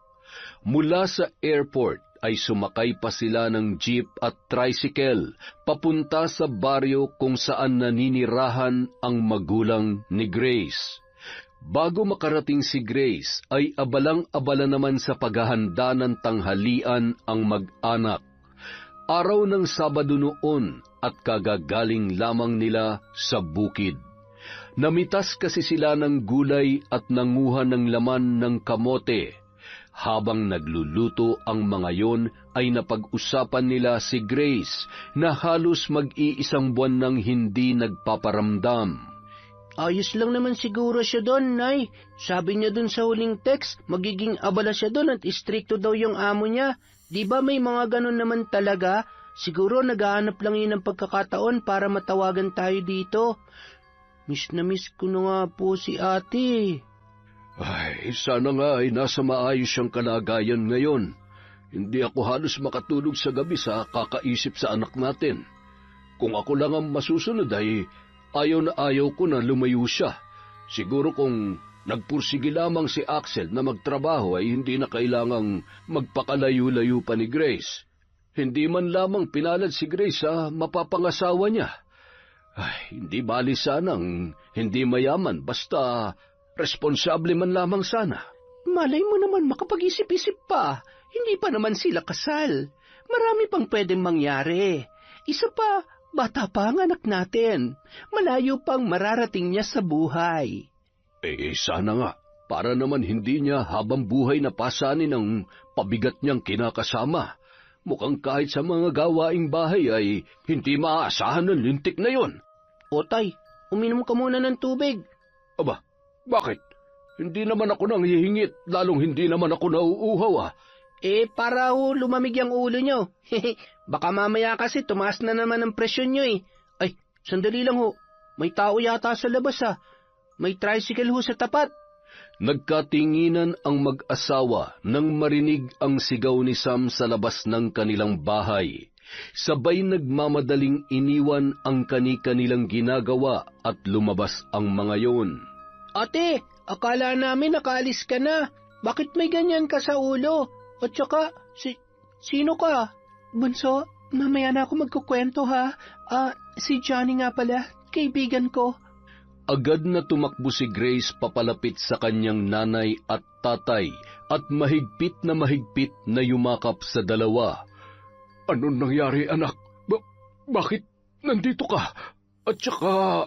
Mula sa airport ay sumakay pa sila ng jeep at tricycle papunta sa baryo kung saan naninirahan ang magulang ni Grace. Bago makarating si Grace ay abalang-abala naman sa paghahanda ng tanghalian ang mag-anak. Araw ng Sabado noon at kagagaling lamang nila sa bukid. Namitas kasi sila ng gulay at nanguha ng laman ng kamote. Habang nagluluto ang mga yon ay napag-usapan nila si Grace na halos mag-iisang buwan nang hindi nagpaparamdam. Ayos lang naman siguro siya doon, Nay. Sabi niya doon sa huling text, magiging abala siya doon at istrikto daw yung amo niya. Di ba may mga ganun naman talaga? Siguro naghahanap lang yun ng pagkakataon para matawagan tayo dito. Miss na miss ko na nga po si ate. Ay, sana nga ay nasa maayos siyang kalagayan ngayon. Hindi ako halos makatulog sa gabi sa kakaisip sa anak natin. Kung ako lang ang masusunod ay ayaw ko na lumayo siya. Siguro kung nagpursige lamang si Axel na magtrabaho ay hindi na kailangang magpakalayo-layo pa ni Grace. Hindi man lamang pinalad si Grace sa mapapangasawa niya. Ay, hindi bali sanang hindi mayaman basta responsable man lamang sana. Malay mo naman makapag-isip-isip pa. Hindi pa naman sila kasal. Marami pang pwedeng mangyari. Isa pa, bata pa ang anak natin. Malayo pang mararating niya sa buhay. Sana nga. Para naman hindi niya habang buhay na pasanin ang pabigat niyang kinakasama. Mukhang kahit sa mga gawaing bahay ay hindi maaasahan ng lintik na yon. O tay, uminom ka muna ng tubig. Aba, bakit? Hindi naman ako nang hihingit, lalong hindi naman ako nauuhaw Para lumamig ang ulo nyo. Baka mamaya kasi tumaas na naman ang presyon nyo Ay, sandali lang ho. May tao yata sa labas May tricycle ho sa tapat. Nagkatinginan ang mag-asawa nang marinig ang sigaw ni Sam sa labas ng kanilang bahay. Sabay nagmamadaling iniwan ang kani-kanilang ginagawa at lumabas ang mga yon. Ate, akala namin nakaalis ka na. Bakit may ganyan ka sa ulo? At saka, sino ka? Bunso, mamaya na ako magkukwento ha. Si Johnny nga pala, kaibigan ko. Agad na tumakbo si Grace papalapit sa kanyang nanay at tatay at mahigpit na yumakap sa dalawa. Anong nangyari, anak? Bakit nandito ka? At saka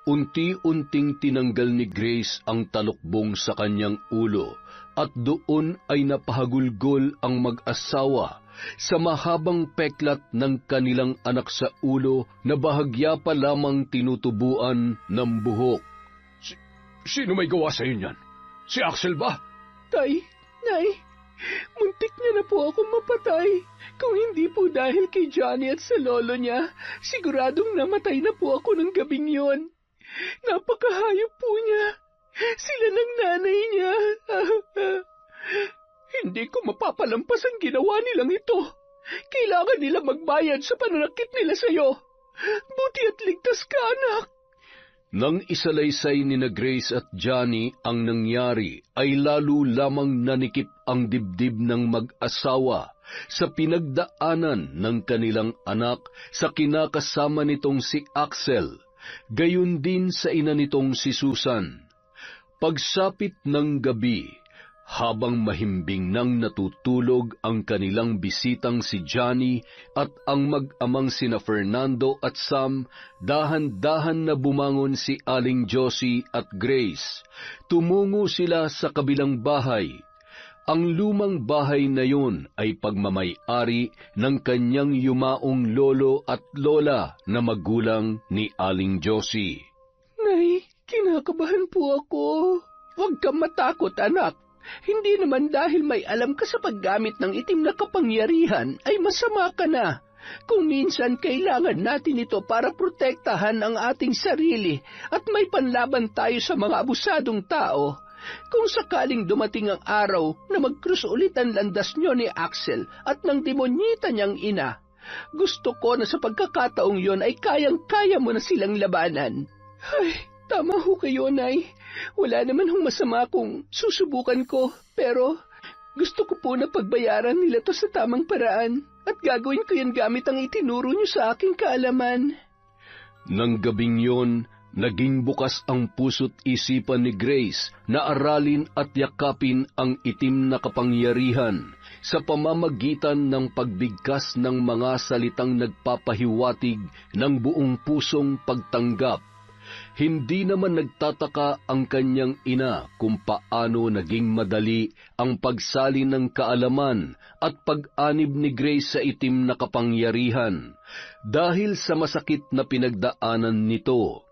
unti-unting tinanggal ni Grace ang talukbong sa kanyang ulo at doon ay napahagulgol ang mag-asawa sa mahabang peklat ng kanilang anak sa ulo na bahagya pa lamang tinutubuan ng buhok. Sino may gawa sa'yo niyan? Si Axel ba? Tay, Nay, muntik niya na po akong mapatay. Kung hindi po dahil kay Johnny at sa lolo niya, siguradong namatay na po ako ng gabing yon. Napakahayop po niya. Sila ng nanay niya. Hindi ko mapapalampas ang ginawa nilang ito. Kailangan nila magbayad sa pananakit nila sa'yo. Buti at ligtas ka, anak. Nang isalaysay ni na Grace at Johnny ang nangyari, ay lalo lamang nanikip ang dibdib ng mag-asawa sa pinagdaanan ng kanilang anak sa kinakasama nitong si Axel, gayon din sa ina nitong si Susan. Pagsapit ng gabi, habang mahimbing nang natutulog ang kanilang bisitang si Johnny at ang mag-amang sina Fernando at Sam, dahan-dahan na bumangon si Aling Josie at Grace. Tumungo sila sa kabilang bahay. Ang lumang bahay na yun ay pagmamay-ari ng kanyang yumaong lolo at lola na magulang ni Aling Josie. Nay, kinakabahan po ako. Huwag kang matakot, anak. Hindi naman dahil may alam ka sa paggamit ng itim na kapangyarihan ay masama ka na. Kung minsan kailangan natin ito para protektahan ang ating sarili at may panlaban tayo sa mga abusadong tao. Kung sakaling dumating ang araw na mag-cruise ulit ang landas nyo ni Axel at ng demonyita niyang ina, gusto ko na sa pagkakataong yon ay kayang-kaya mo na silang labanan. Ay, tama ho kayo, Nay. Wala naman hong masama kung susubukan ko, pero gusto ko po na pagbayaran nila to sa tamang paraan at gagawin ko yan gamit ang itinuro niyo sa aking kaalaman. Nang gabing yon, naging bukas ang puso't isipan ni Grace na aralin at yakapin ang itim na kapangyarihan sa pamamagitan ng pagbigkas ng mga salitang nagpapahiwatig ng buong pusong pagtanggap. Hindi naman nagtataka ang kanyang ina kung paano naging madali ang pagsali ng kaalaman at pag-anib ni Grace sa itim na kapangyarihan dahil sa masakit na pinagdaanan nito.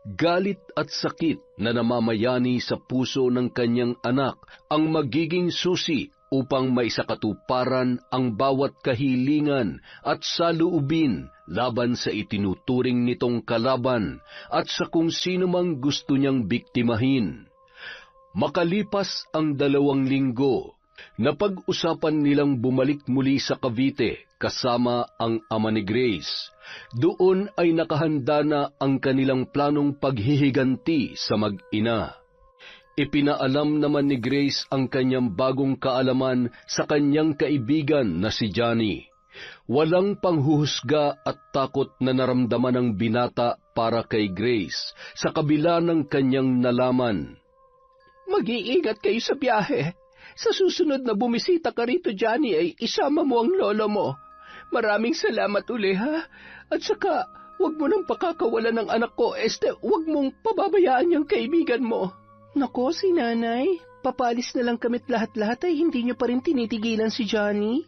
Galit at sakit na namamayani sa puso ng kanyang anak ang magiging susi upang maisakatuparan ang bawat kahilingan at saluubin laban sa itinuturing nitong kalaban at sa kung sino mang gusto niyang biktimahin. Makalipas ang 2 linggo, napag-usapan nilang bumalik muli sa Cavite kasama ang ama ni Grace. Doon ay nakahanda na ang kanilang planong paghihiganti sa mag-ina. Ipinaalam naman ni Grace ang kanyang bagong kaalaman sa kanyang kaibigan na si Johnny. Walang panghuhusga at takot na naramdaman ng binata para kay Grace sa kabila ng kanyang nalaman. Mag-iingat kayo sa biyahe. Sa susunod na bumisita ka rito, Johnny, ay isama mo ang lolo mo. Maraming salamat uli, ha? At saka, huwag mo nang pakakawalan ng anak ko, huwag mong pababayaan yung kaibigan mo. Nako, si nanay, papalis na lang kami't lahat-lahat ay hindi niyo pa rin tinitigilan si Johnny.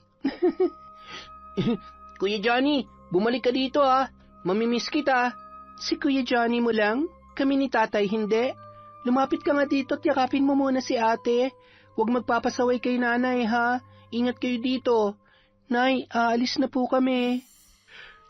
Kuya Johnny, bumalik ka dito ha. Mamimiss kita. Si Kuya Johnny mo lang? Kami ni tatay hindi? Lumapit ka nga dito at yakapin mo muna si ate. Huwag magpapasaway kay nanay ha. Ingat kayo dito. Nay, aalis na po kami.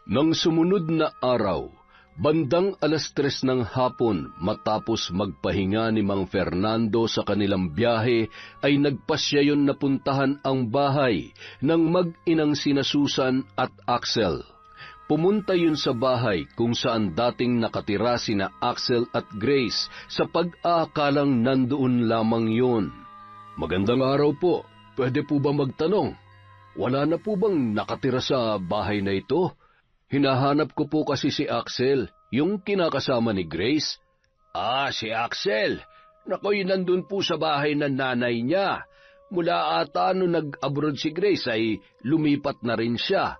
Nang sumunod na araw, bandang 3:00 ng hapon matapos magpahinga ni Mang Fernando sa kanilang biyahe ay nagpasya yon na puntahan ang bahay ng mag-inang sina Susan at Axel. Pumunta yun sa bahay kung saan dating nakatira sina Axel at Grace sa pag-aakalang nandoon lamang yun. Magandang araw po. Pwede po ba magtanong? Wala na po bang nakatira sa bahay na ito? Hinahanap ko po kasi si Axel, yung kinakasama ni Grace. Si Axel. Nakoy, nandun po sa bahay ng nanay niya. Mula ata nung nag-abroad si Grace ay lumipat na rin siya.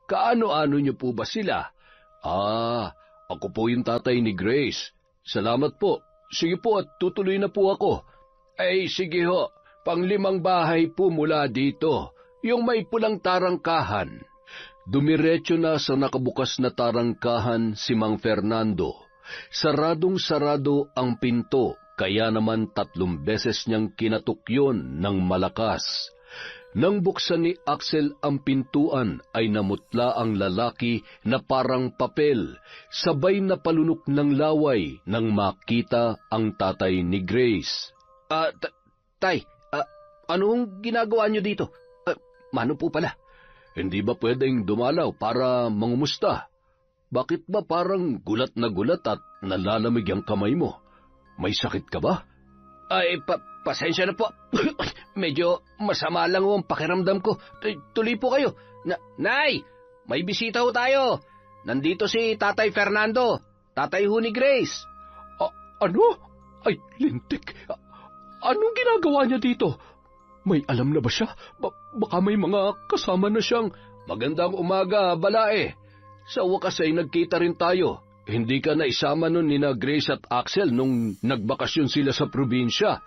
Kaano-ano niyo po ba sila? Ako po yung tatay ni Grace. Salamat po. Sige po at tutuloy na po ako. Sige ho. 5 bahay po mula dito. Yung may pulang tarangkahan. Dumiretso na sa nakabukas na tarangkahan si Mang Fernando. Saradong-sarado ang pinto kaya naman 3 beses niyang kinatok yun ng malakas. Nang buksan ni Axel ang pintuan ay namutla ang lalaki na parang papel, sabay na palunok ng laway nang makita ang tatay ni Grace. Tay, anong ginagawa niyo dito? Mano po pala? Hindi ba pwedeng dumalaw para mangumusta? Bakit ba parang gulat na gulat at nalalamig ang kamay mo? May sakit ka ba? Ay, pasensya na po. Medyo masama lang ang pakiramdam ko. Tuloy po kayo. Nay, may bisita ho tayo. Nandito si Tatay Fernando. Tatay ho ni Grace. Ano? Ay, lintik. Anong ginagawa niya dito? May alam na ba siya? Baka may mga kasama na siyang... Magandang umaga, Balae. Sa wakas ay nagkita rin tayo. Hindi ka na isama nun ni na Grace at Axel nung nagbakasyon sila sa probinsya.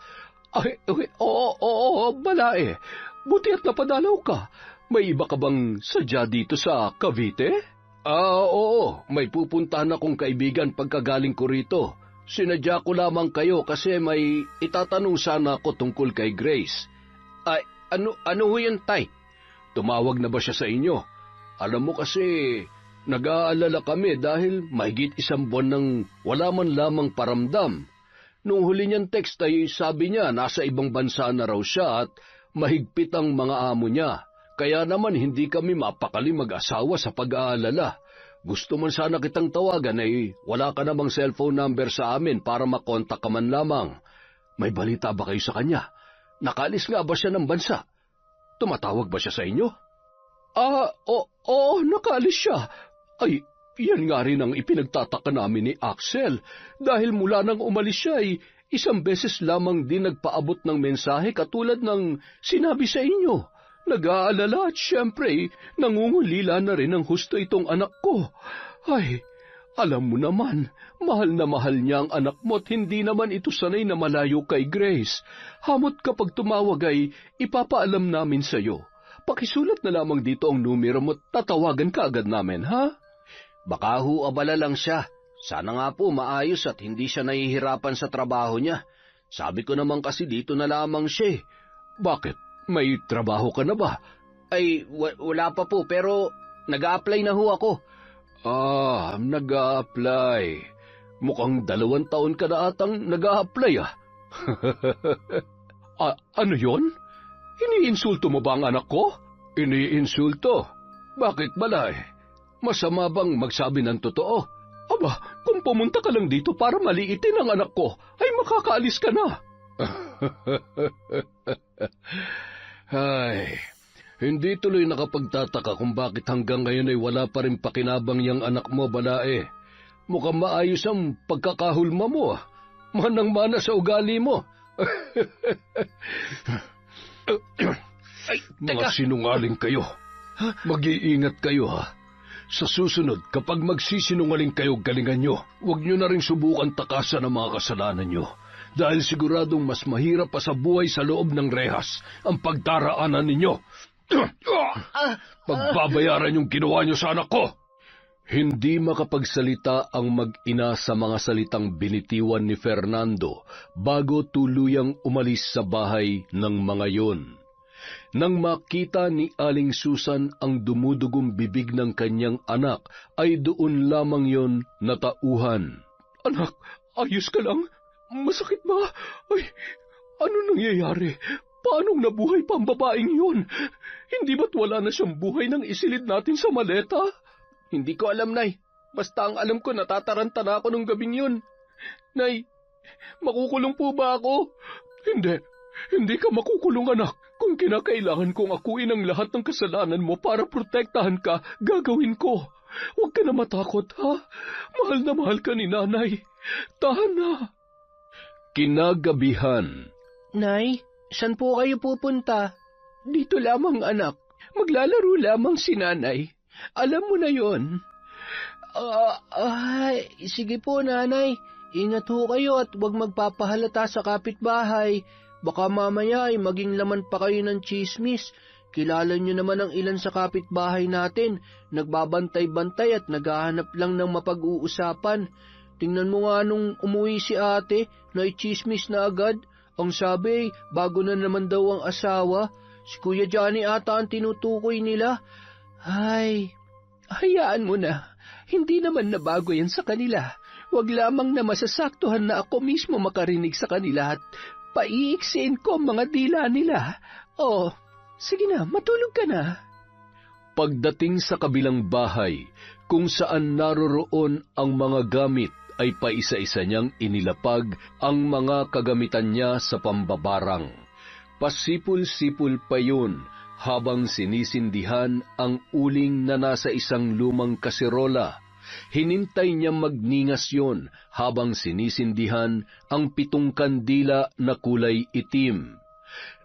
Ay, oo, Balae. Buti at napadalaw ka. May iba ka bang sadya dito sa Cavite? Oo. May pupuntahan akong kaibigan pagkagaling ko rito. Sinadya ko lamang kayo kasi may itatanong sana ako tungkol kay Grace. Ay, ano ho yun, Tay? Tumawag na ba siya sa inyo? Alam mo kasi... Nag-aalala kami dahil mahigit 1 buwan nang wala man lamang paramdam. Nung huli niyang text ay sabi niya nasa ibang bansa na raw siya at mahigpit ang mga amo niya. Kaya naman hindi kami mapakali mag-asawa sa pag-aalala. Gusto man sana kitang tawagan ay wala ka namang cellphone number sa amin para makontak ka man lamang. May balita ba kayo sa kanya? Nakalis nga ba siya ng bansa? Tumatawag ba siya sa inyo? Oo, nakalis siya. Ay, yan nga rin ang ipinagtataka namin ni Axel dahil mula nang umalis siya ay 1 beses lamang din nagpaabot ng mensahe katulad ng sinabi sa inyo. Nag-aalala at siyempre nangungulila na rin ang husto itong anak ko. Ay, alam mo naman, mahal na mahal niya ang anak mo at hindi naman ito sanay na malayo kay Grace. Hamot kapag tumawag ay ipapaalam namin sa iyo. Pakisulat na lamang dito ang numero mo at tatawagan ka agad namin, ha? Baka ho abala lang siya. Sana nga po maayos at hindi siya nahihirapan sa trabaho niya. Sabi ko naman kasi dito na lamang siya. Bakit? May trabaho ka na ba? Ay, wala pa po pero nag-a-apply na ho ako. Nag-a-apply. Mukhang 2 taon ka na atang nag-a-apply, Ano yon? Iniinsulto mo ba ang anak ko? Iniinsulto? Bakit balay? Masama bang magsabi ng totoo? Aba, kung pumunta ka lang dito para maliitin ang anak ko, ay makakaalis ka na. Ay, hindi tuloy nakapagtataka kung bakit hanggang ngayon ay wala pa rin pakinabang yang anak mo, Balae. Mukhang maayos ang pagkakahulma mo. Manang-mana sa ugali mo. Ay, Mga sinungaling kayo. Mag-iingat kayo, ha? Sa susunod, kapag magsisinungaling kayo, galingan nyo. Huwag nyo na rin subukan takasan ang mga kasalanan nyo. Dahil siguradong mas mahirap pa sa buhay sa loob ng rehas ang pagdaraanan ninyo. Pagbabayaran yung ginawa nyo sa anak ko. Hindi makapagsalita ang mag-ina sa mga salitang binitiwan ni Fernando bago tuluyang umalis sa bahay ng mga yon. Nang makita ni Aling Susan ang dumudugong bibig ng kanyang anak, ay doon lamang yon natauhan. Anak, ayos ka lang? Masakit ba? Ay, ano nangyayari? Paanong nabuhay pa ang babaeng yun? Hindi ba't wala na siyang buhay nang isilid natin sa maleta? Hindi ko alam, Nay. Basta ang alam ko, natataranta na ako nung gabing yun. Nay, makukulong po ba ako? Hindi ka makukulong, anak. Kung kinakailangan kong akuin ang lahat ng kasalanan mo para protektahan ka, gagawin ko. Huwag ka na matakot, ha? Mahal na mahal ka ni nanay. Tahan na. Kinagabihan. Nay, saan po kayo pupunta? Dito lamang, anak. Maglalaro lamang si nanay. Alam mo na yon. Sige po, nanay. Ingat ho kayo at huwag magpapahalata sa kapitbahay. Baka mamaya ay maging laman pa kayo ng tsismis. Kilala niyo naman ang ilan sa kapitbahay natin. Nagbabantay-bantay at naghahanap lang ng mapag-uusapan. tingnan mo nga nung umuwi si ate, naitsismis na agad. Ang sabi, bago na naman daw ang asawa. Si Kuya Johnny ata ang tinutukoy nila. Ay, Hayaan mo na. Hindi naman nabago yan sa kanila. Huwag lamang na masasaktuhan na ako mismo makarinig sa kanila at paiiksiin ko ang mga dila nila. Oh, sige na, matulog ka na. Pagdating sa kabilang bahay, kung saan naroroon ang mga gamit, ay paisa-isa niyang inilapag ang mga kagamitan niya sa pambabarang. Pasipul-sipul pa yun habang sinisindihan ang uling na nasa isang lumang kaserola. Hinintay niya magningas yon habang sinisindihan ang 7 kandila na kulay itim.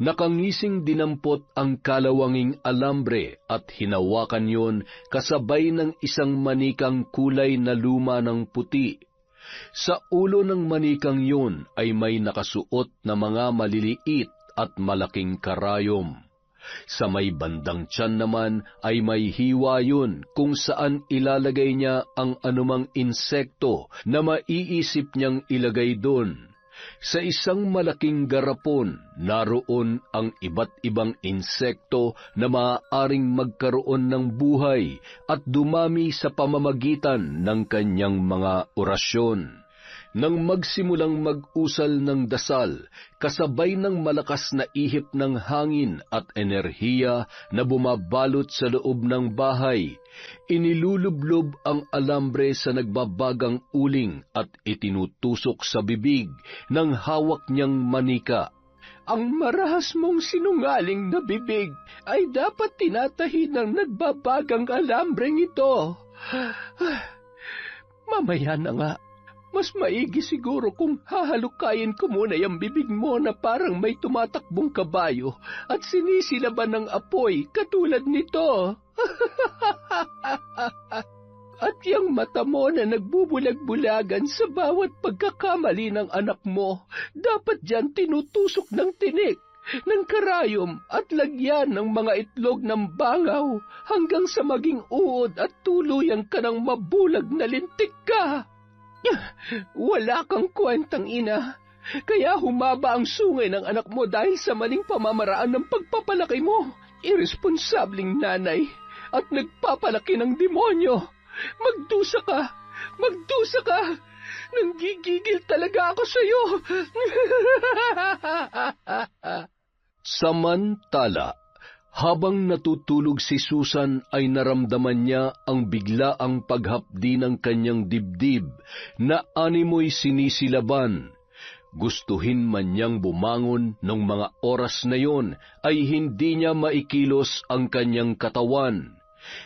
Nakangising dinampot ang kalawanging alambre at hinawakan yon kasabay ng isang manikang kulay na luma ng puti. Sa ulo ng manikang yon ay may nakasuot na mga maliliit at malaking karayom. Sa may bandang tiyan naman ay may hiwa yun kung saan ilalagay niya ang anumang insekto na maiisip niyang ilagay doon. Sa isang malaking garapon, naroon ang iba't ibang insekto na maaaring magkaroon ng buhay at dumami sa pamamagitan ng kanyang mga orasyon. Nang magsimulang mag-usal ng dasal, kasabay ng malakas na ihip ng hangin at enerhiya na bumabalot sa loob ng bahay, inilulublob ang alambre sa nagbabagang uling at itinutusok sa bibig ng hawak niyang manika. Ang marahas mong sinungaling na bibig ay dapat tinatahi ng nagbabagang alambreng ito. Mamaya na nga. Mas maigi siguro kung hahalukayin ko muna yung bibig mo na parang may tumatakbong kabayo at sinisilaban ng apoy katulad nito. At yung mata mo na nagbubulag-bulagan sa bawat pagkakamali ng anak mo, dapat dyan tinutusok ng tinik, ng karayom at lagyan ng mga itlog ng bangaw hanggang sa maging uod at tuluyan ka ng mabulag na lintik ka. Wala kang kwentang ina, kaya humaba ang sungay ng anak mo dahil sa maling pamamaraan ng pagpapalaki mo. Irresponsabling nanay at nagpapalaki ng demonyo. Magdusa ka! Magdusa ka! Nanggigigil talaga ako sa'yo! Samantala, habang natutulog si Susan ay naramdaman niya ang biglaang paghapdi ng kanyang dibdib na animoy sinisilaban. Gustuhin man niyang bumangon ng mga oras na yon ay hindi niya maikilos ang kanyang katawan.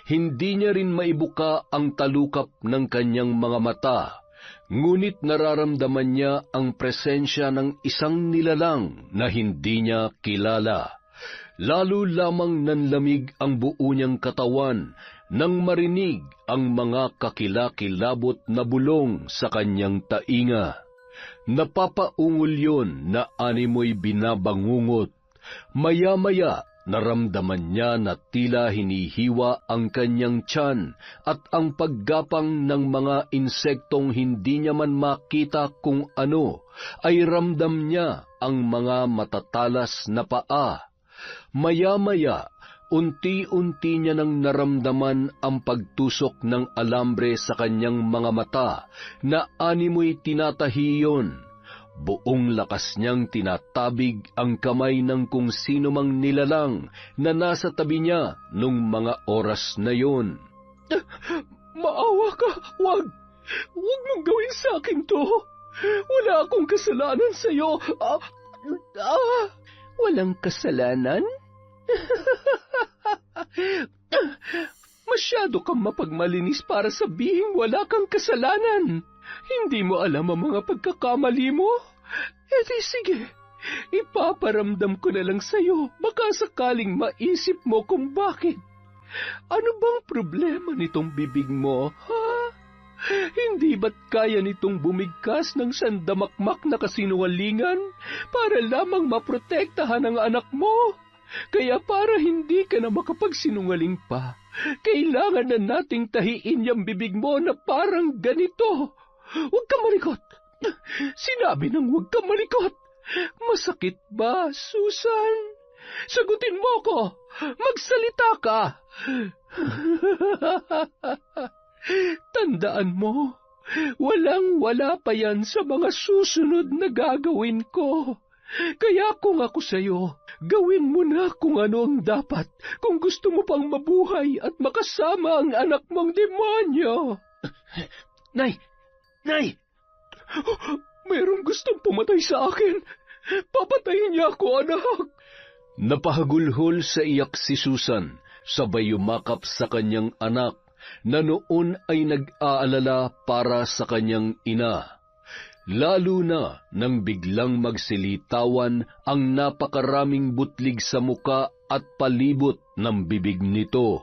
Hindi niya rin maibuka ang talukap ng kanyang mga mata. Ngunit nararamdaman niya ang presensya ng isang nilalang na hindi niya kilala. Lalo lamang nanlamig ang buo niyang katawan nang marinig ang mga kakilakilabot na bulong sa kanyang tainga. Napapaungol yon na animoy binabangungot. Maya-maya naramdaman niya na tila hinihiwa ang kanyang tiyan at ang paggapang ng mga insektong hindi niya man makita kung ano, ay ramdam niya ang mga matatalas na paa. Maya-maya, unti-unti niya nang naramdaman ang pagtusok ng alambre sa kanyang mga mata na animoy tinatahi yon. Buong lakas niyang tinatabig ang kamay ng kung sino mang nilalang na nasa tabi niya nung mga oras na yon. Maawa ka! Wag! Huwag mong gawin sa akin to! Wala akong kasalanan sa'yo! Walang kasalanan? Masyado kang mapagmalinis para sabihin wala kang kasalanan. Hindi mo alam ang mga pagkakamali mo? E di sige, ipaparamdam ko na lang sa'yo. Baka sakaling maisip mo kung bakit. Ano bang problema nitong bibig mo, ha? Hindi ba't kaya nitong bumigkas ng sandamakmak na kasinungalingan para lamang maprotektahan ang anak mo? Kaya para hindi ka na makapagsinungaling pa, kailangan na nating tahiin yung bibig mo na parang ganito. Huwag kang malikot. Sinabi nang huwag kang malikot. Masakit ba, Susan? Sagutin mo ko. Magsalita ka. Tandaan mo, walang-wala pa yan sa mga susunod na gagawin ko. Kaya kung ako sa'yo, gawin mo na kung ano ang dapat kung gusto mo pang mabuhay at makasama ang anak mong demonyo. Nay! Nay! Mayroong gustong pumatay sa akin. Papatayin niya ako, anak. Napahagulhol sa iyak si Susan, sabay yumakap sa kanyang anak na noon ay nag-aalala para sa kanyang ina. Lalo na nang biglang magsilitawan ang napakaraming butlig sa muka at palibot ng bibig nito.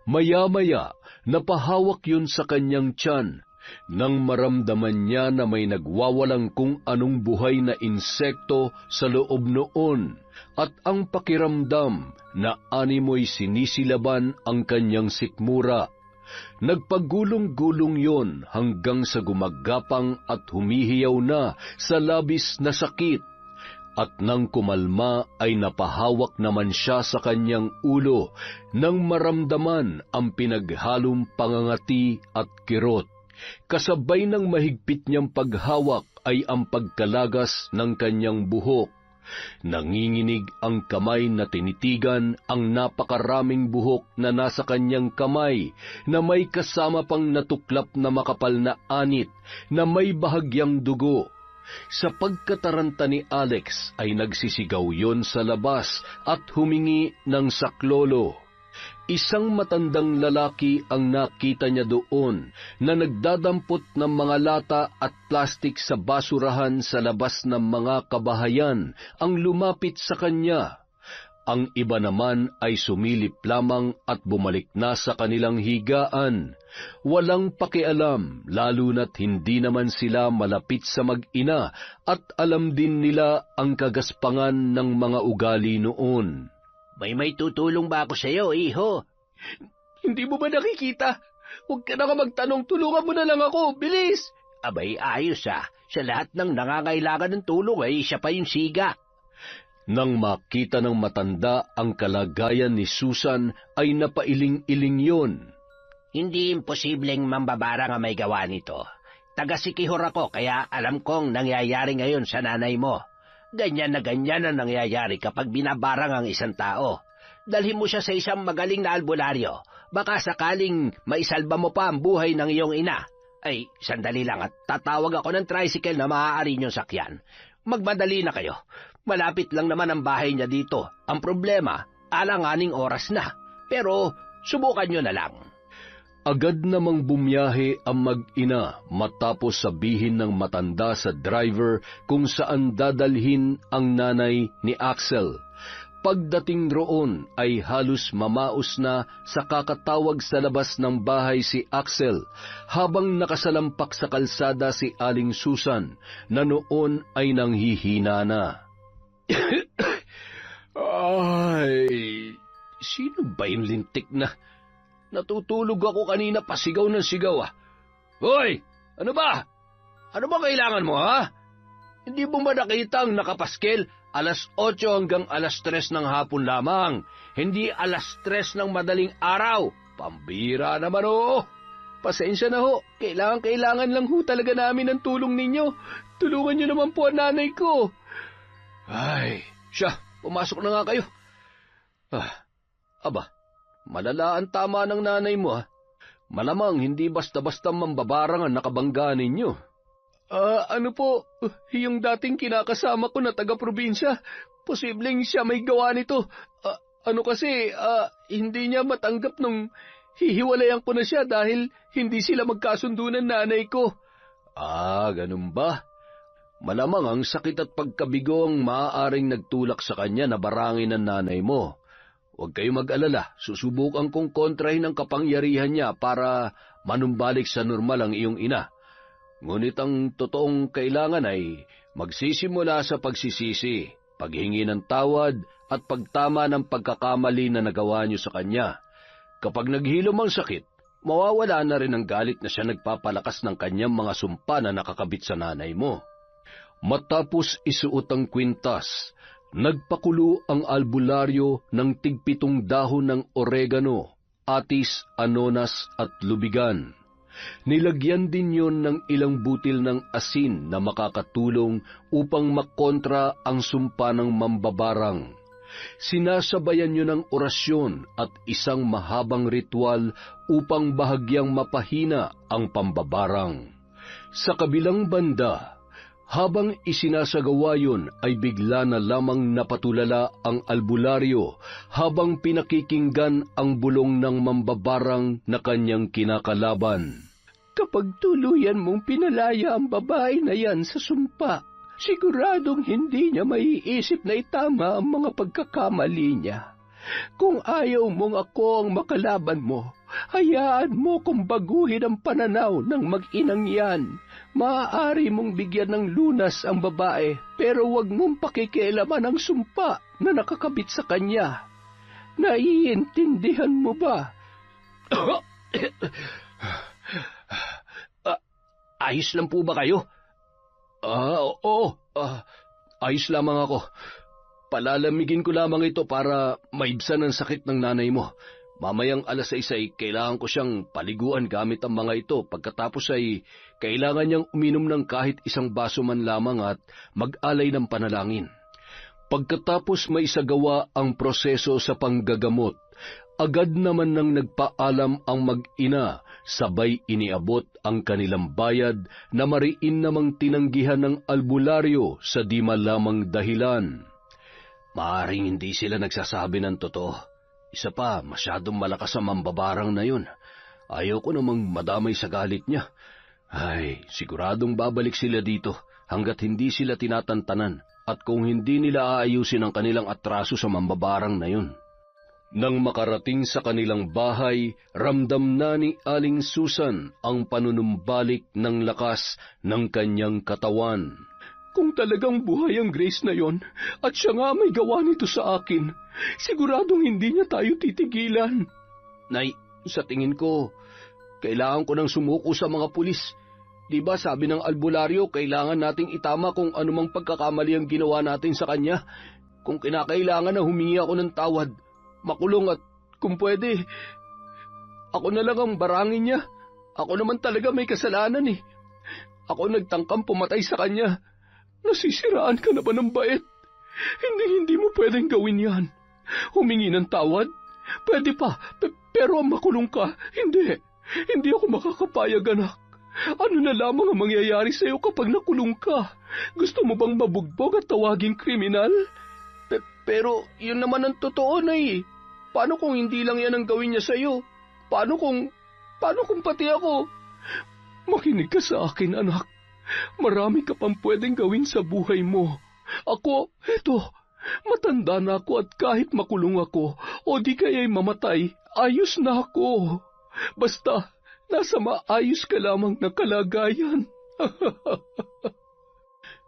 Maya-maya, napahawak yun sa kanyang tiyan nang maramdaman niya na may nagwawalang kung anong buhay na insekto sa loob noon at ang pakiramdam na animoy sinisilaban ang kanyang sikmura. Nagpagulong-gulong yon hanggang sa gumagapang at humihiyaw na sa labis na sakit. At nang kumalma ay napahawak naman siya sa kanyang ulo nang maramdaman ang pinaghalong pangangati at kirot. Kasabay ng mahigpit niyang paghawak ay ang pagkalagas ng kanyang buhok. Nanginginig ang kamay na tinitigan ang napakaraming buhok na nasa kanyang kamay na may kasama pang natuklap na makapal na anit na may bahagyang dugo. Sa pagkataranta ni Alex ay nagsisigaw yon sa labas at humingi ng saklolo. Isang matandang lalaki ang nakita niya doon na nagdadampot ng mga lata at plastik sa basurahan sa labas ng mga kabahayan ang lumapit sa kanya. Ang iba naman ay sumilip lamang at bumalik na sa kanilang higaan. Walang pakialam, lalo na't hindi naman sila malapit sa mag-ina at alam din nila ang kagaspangan ng mga ugali noon. May tutulong ba ako sa iyo, iho? Hindi mo ba nakikita? Huwag ka na magtanong, tulungan mo na lang ako, bilis! Abay, ayos ah. Sa lahat ng nangangailangan ng tulong ay siya pa yung siga. Nang makita ng matanda ang kalagayan ni Susan ay napailing-iling yon. Hindi imposibleng mambabarang ang may gawa nito. Taga-Sikihor ako kaya alam kong nangyayari ngayon sa nanay mo. Ganyan na ganyan ang nangyayari kapag binabarang ang isang tao. Dalhin mo siya sa isang magaling na albularyo. Baka sakaling maisalba mo pa ang buhay ng iyong ina. Ay, sandali lang at tatawag ako ng tricycle na maaari niyong sakyan. Magmadali na kayo. Malapit lang naman ang bahay niya dito. Ang problema, alanganing oras na. Pero subukan niyo na lang. Agad namang bumiyahe ang mag-ina matapos sabihin ng matanda sa driver kung saan dadalhin ang nanay ni Axel. Pagdating roon ay halos mamaos na sa kakatawag sa labas ng bahay si Axel habang nakasalampak sa kalsada si Aling Susan na noon ay nanghihina na. Ay, sino ba yung lintik na? Natutulog ako kanina, pasigaw ng sigaw ah. Hoy! Ano ba? Ano ba kailangan mo ha? Hindi mo ba nakita ang nakapaskel? Alas 8 hanggang alas 3 ng hapon lamang. Hindi alas 3 ng madaling araw. Pambira naman oh. Pasensya na ho. Kailangan lang ho talaga namin ang tulong ninyo. Tulungan niyo naman po ang nanay ko. Ay, siya, pumasok na nga kayo. Aba, malala ang tama ng nanay mo ha. Malamang hindi basta-basta mambabarang ang nakabangga ninyo. Ano po, yung dating kinakasama ko na taga-probinsya, posibleng siya may gawa nito. Ano kasi, hindi niya matanggap nung hihiwalayan ko na siya dahil hindi sila magkasundo ng nanay ko. Ganun ba? Malamang ang sakit at pagkabigo ang maaaring nagtulak sa kanya na barangin ng nanay mo. Huwag kayo mag-alala, susubukan kong kontrahin ang kapangyarihan niya para manumbalik sa normal ang iyong ina. Ngunit ang totoong kailangan ay magsisimula sa pagsisisi, paghingi ng tawad at pagtama ng pagkakamali na nagawa niyo sa kanya. Kapag naghilom ang sakit, mawawala na rin ang galit na siya nagpapalakas ng kanyang mga sumpa na nakakabit sa nanay mo. Matapos isuot ang kwintas, nagpakulo ang albularyo ng tig-7 dahon ng oregano, atis, anonas at lubigan. Nilagyan din yon ng ilang butil ng asin na makakatulong upang makontra ang sumpa ng mambabarang. Sinasabayan nyo ng orasyon at isang mahabang ritual upang bahagyang mapahina ang pambabarang. Sa kabilang banda, habang isinasagawa yun ay bigla na lamang napatulala ang albularyo habang pinakikinggan ang bulong ng mambabarang na kanyang kinakalaban. Kapag tuluyan mong pinalaya ang babae na yan sa sumpa, siguradong hindi niya maiisip na itama ang mga pagkakamali niya. Kung ayaw mong ako ang makalaban mo, hayaan mo kung baguhin ang pananaw ng mag-inang yan. Maaari mong bigyan ng lunas ang babae, pero huwag mong pakikialaman ang sumpa na nakakabit sa kanya. Naiintindihan mo ba? Ayos lang po ba kayo? Oo. Ayos lamang ako. Palalamigin ko lamang ito para maibsan ang sakit ng nanay mo. Mamayang 6:00 ay kailangan ko siyang paliguan gamit ang mga ito. Pagkatapos ay kailangan niyang uminom ng kahit 1 baso man lamang at mag-alay ng panalangin. Pagkatapos maisagawa ang proseso sa panggagamot, agad naman nang nagpaalam ang mag-ina, sabay iniabot ang kanilang bayad na mariin namang tinanggihan ng albularyo sa di malamang dahilan. Maaring hindi sila nagsasabi ng totoo. Isa pa, masyadong malakas ang mambabarang na yun. Ayaw ko namang madamay sa galit niya. Ay, siguradong babalik sila dito hanggat hindi sila tinatantanan at kung hindi nila aayusin ang kanilang atraso sa mambabarang na yun. Nang makarating sa kanilang bahay, ramdam na ni Aling Susan ang panunumbalik ng lakas ng kanyang katawan. Kung talagang buhay ang Grace na yon, at siya nga may gawa nito sa akin, siguradong hindi niya tayo titigilan. Nay, sa tingin ko, kailangan ko nang sumuko sa mga pulis. Diba sabi ng albularyo, kailangan nating itama kung anumang pagkakamali ang ginawa natin sa kanya. Kung kinakailangan na humingi ako ng tawad, makulong at kung pwede, ako na lang ang barangin niya. Ako naman talaga may kasalanan eh. Ako nagtangkang pumatay sa kanya. Nasisiraan ka na ba ng bait? Hindi mo pwedeng gawin yan. Humingi ng tawad? Pwede pa, pero ang makulong ka, hindi. Hindi ako makakapayag, anak. Ano na lamang ang mangyayari sa'yo kapag nakulong ka? Gusto mo bang mabugbog at tawaging kriminal? Pero yun naman ang totoo na eh. Paano kung hindi lang yan ang gawin niya sa'yo? Paano kung pati ako? Makinig ka sa akin, anak. Marami ka pang pwedeng gawin sa buhay mo. Ako, matanda na ako at kahit makulong ako o di kaya'y mamatay, ayos na ako. Basta, nasa maayos ka lamang na kalagayan.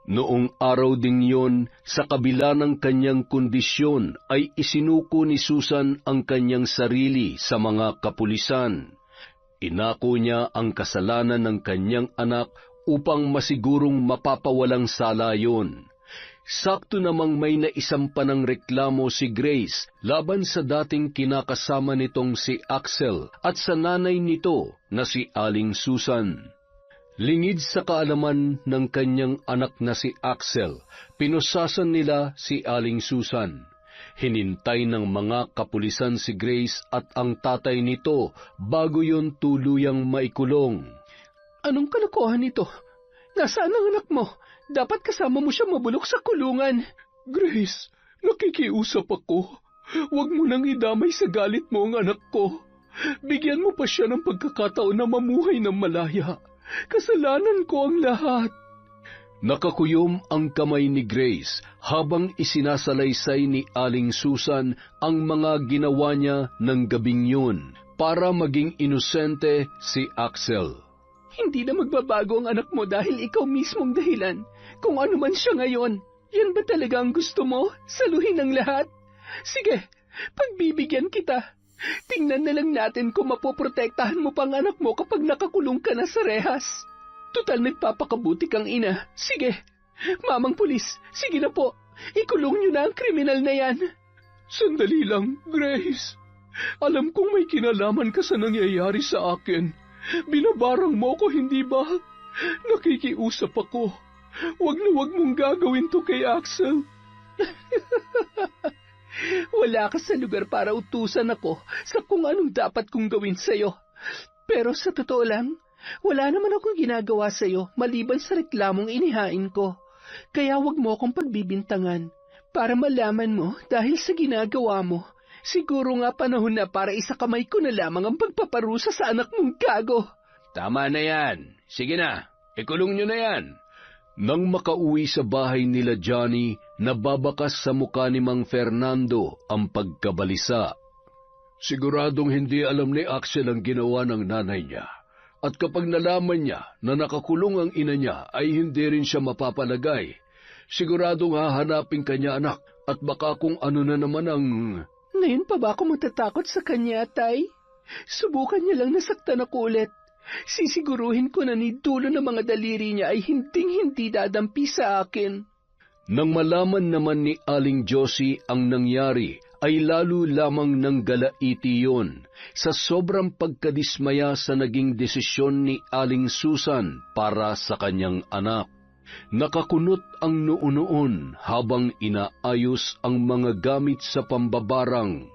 Noong araw ding yon, sa kabila ng kanyang kondisyon, ay isinuko ni Susan ang kanyang sarili sa mga kapulisan. Inako niya ang kasalanan ng kanyang anak upang masigurong mapapawalang sala yun. Sakto namang may naisampa ng reklamo si Grace laban sa dating kinakasama nitong si Axel at sa nanay nito na si Aling Susan. Lingid sa kaalaman ng kanyang anak na si Axel, pinusasan nila si Aling Susan. Hinintay ng mga kapulisan si Grace at ang tatay nito bago yon tuluyang maikulong. Anong kalokohan ito? Nasaan ang anak mo? Dapat kasama mo siya mabulok sa kulungan. Grace, nakikiusap ako. Huwag mo nang idamay sa galit mo ang anak ko. Bigyan mo pa siya ng pagkakataon na mamuhay ng malaya. Kasalanan ko ang lahat. Nakakuyom ang kamay ni Grace habang isinasalaysay ni Aling Susan ang mga ginawa niya ng gabing yun para maging inosente si Axel. Hindi na magbabago ang anak mo dahil ikaw mismong dahilan. Kung ano man siya ngayon, yan ba talaga ang gusto mo? Saluhin ang lahat? Sige, pagbibigyan kita. Tingnan na lang natin kung mapoprotektahan mo pang anak mo kapag nakakulong ka na sa rehas. Tutal nagpapakabuti kang ina. Sige, mamang pulis, sige na po. Ikulong niyo na ang kriminal na yan. Sandali lang, Grace. Alam kong may kinalaman ka sa nangyayari sa akin. Binabarang mo ko, hindi ba? Nakikiusap ako. Wag na wag mong gagawin to kay Axel. Wala ka sa lugar para utusan ako sa kung anong dapat kong gawin sa'yo. Pero sa totoo lang, wala naman akong ginagawa sa'yo maliban sa reklamong inihain ko. Kaya wag mo akong pagbibintangan para malaman mo dahil sa ginagawa mo. Siguro nga panahon na para isakamay ko na lamang ang pagpaparusa sa anak mong gago. Tama na yan. Sige na, ikulong nyo na yan. Nang makauwi sa bahay nila Johnny, nababakas sa mukha ni Mang Fernando ang pagkabalisa. Siguradong hindi alam ni Axel ang ginawa ng nanay niya. At kapag nalaman niya na nakakulong ang ina niya ay hindi rin siya mapapalagay. Siguradong hahanapin kanya anak at baka kung ano na naman ang... Ngayon pa ba ako matatakot sa kanya, Tay? Subukan niya lang nasaktan ako ulit. Sisiguruhin ko na ni dulo ng mga daliri niya ay hinding-hindi dadampi sa akin. Nang malaman naman ni Aling Josie ang nangyari, ay lalo lamang nang galaiti yon sa sobrang pagkadismaya sa naging desisyon ni Aling Susan para sa kanyang anak. Nakakunot ang noo-noon habang inaayos ang mga gamit sa pambabarang.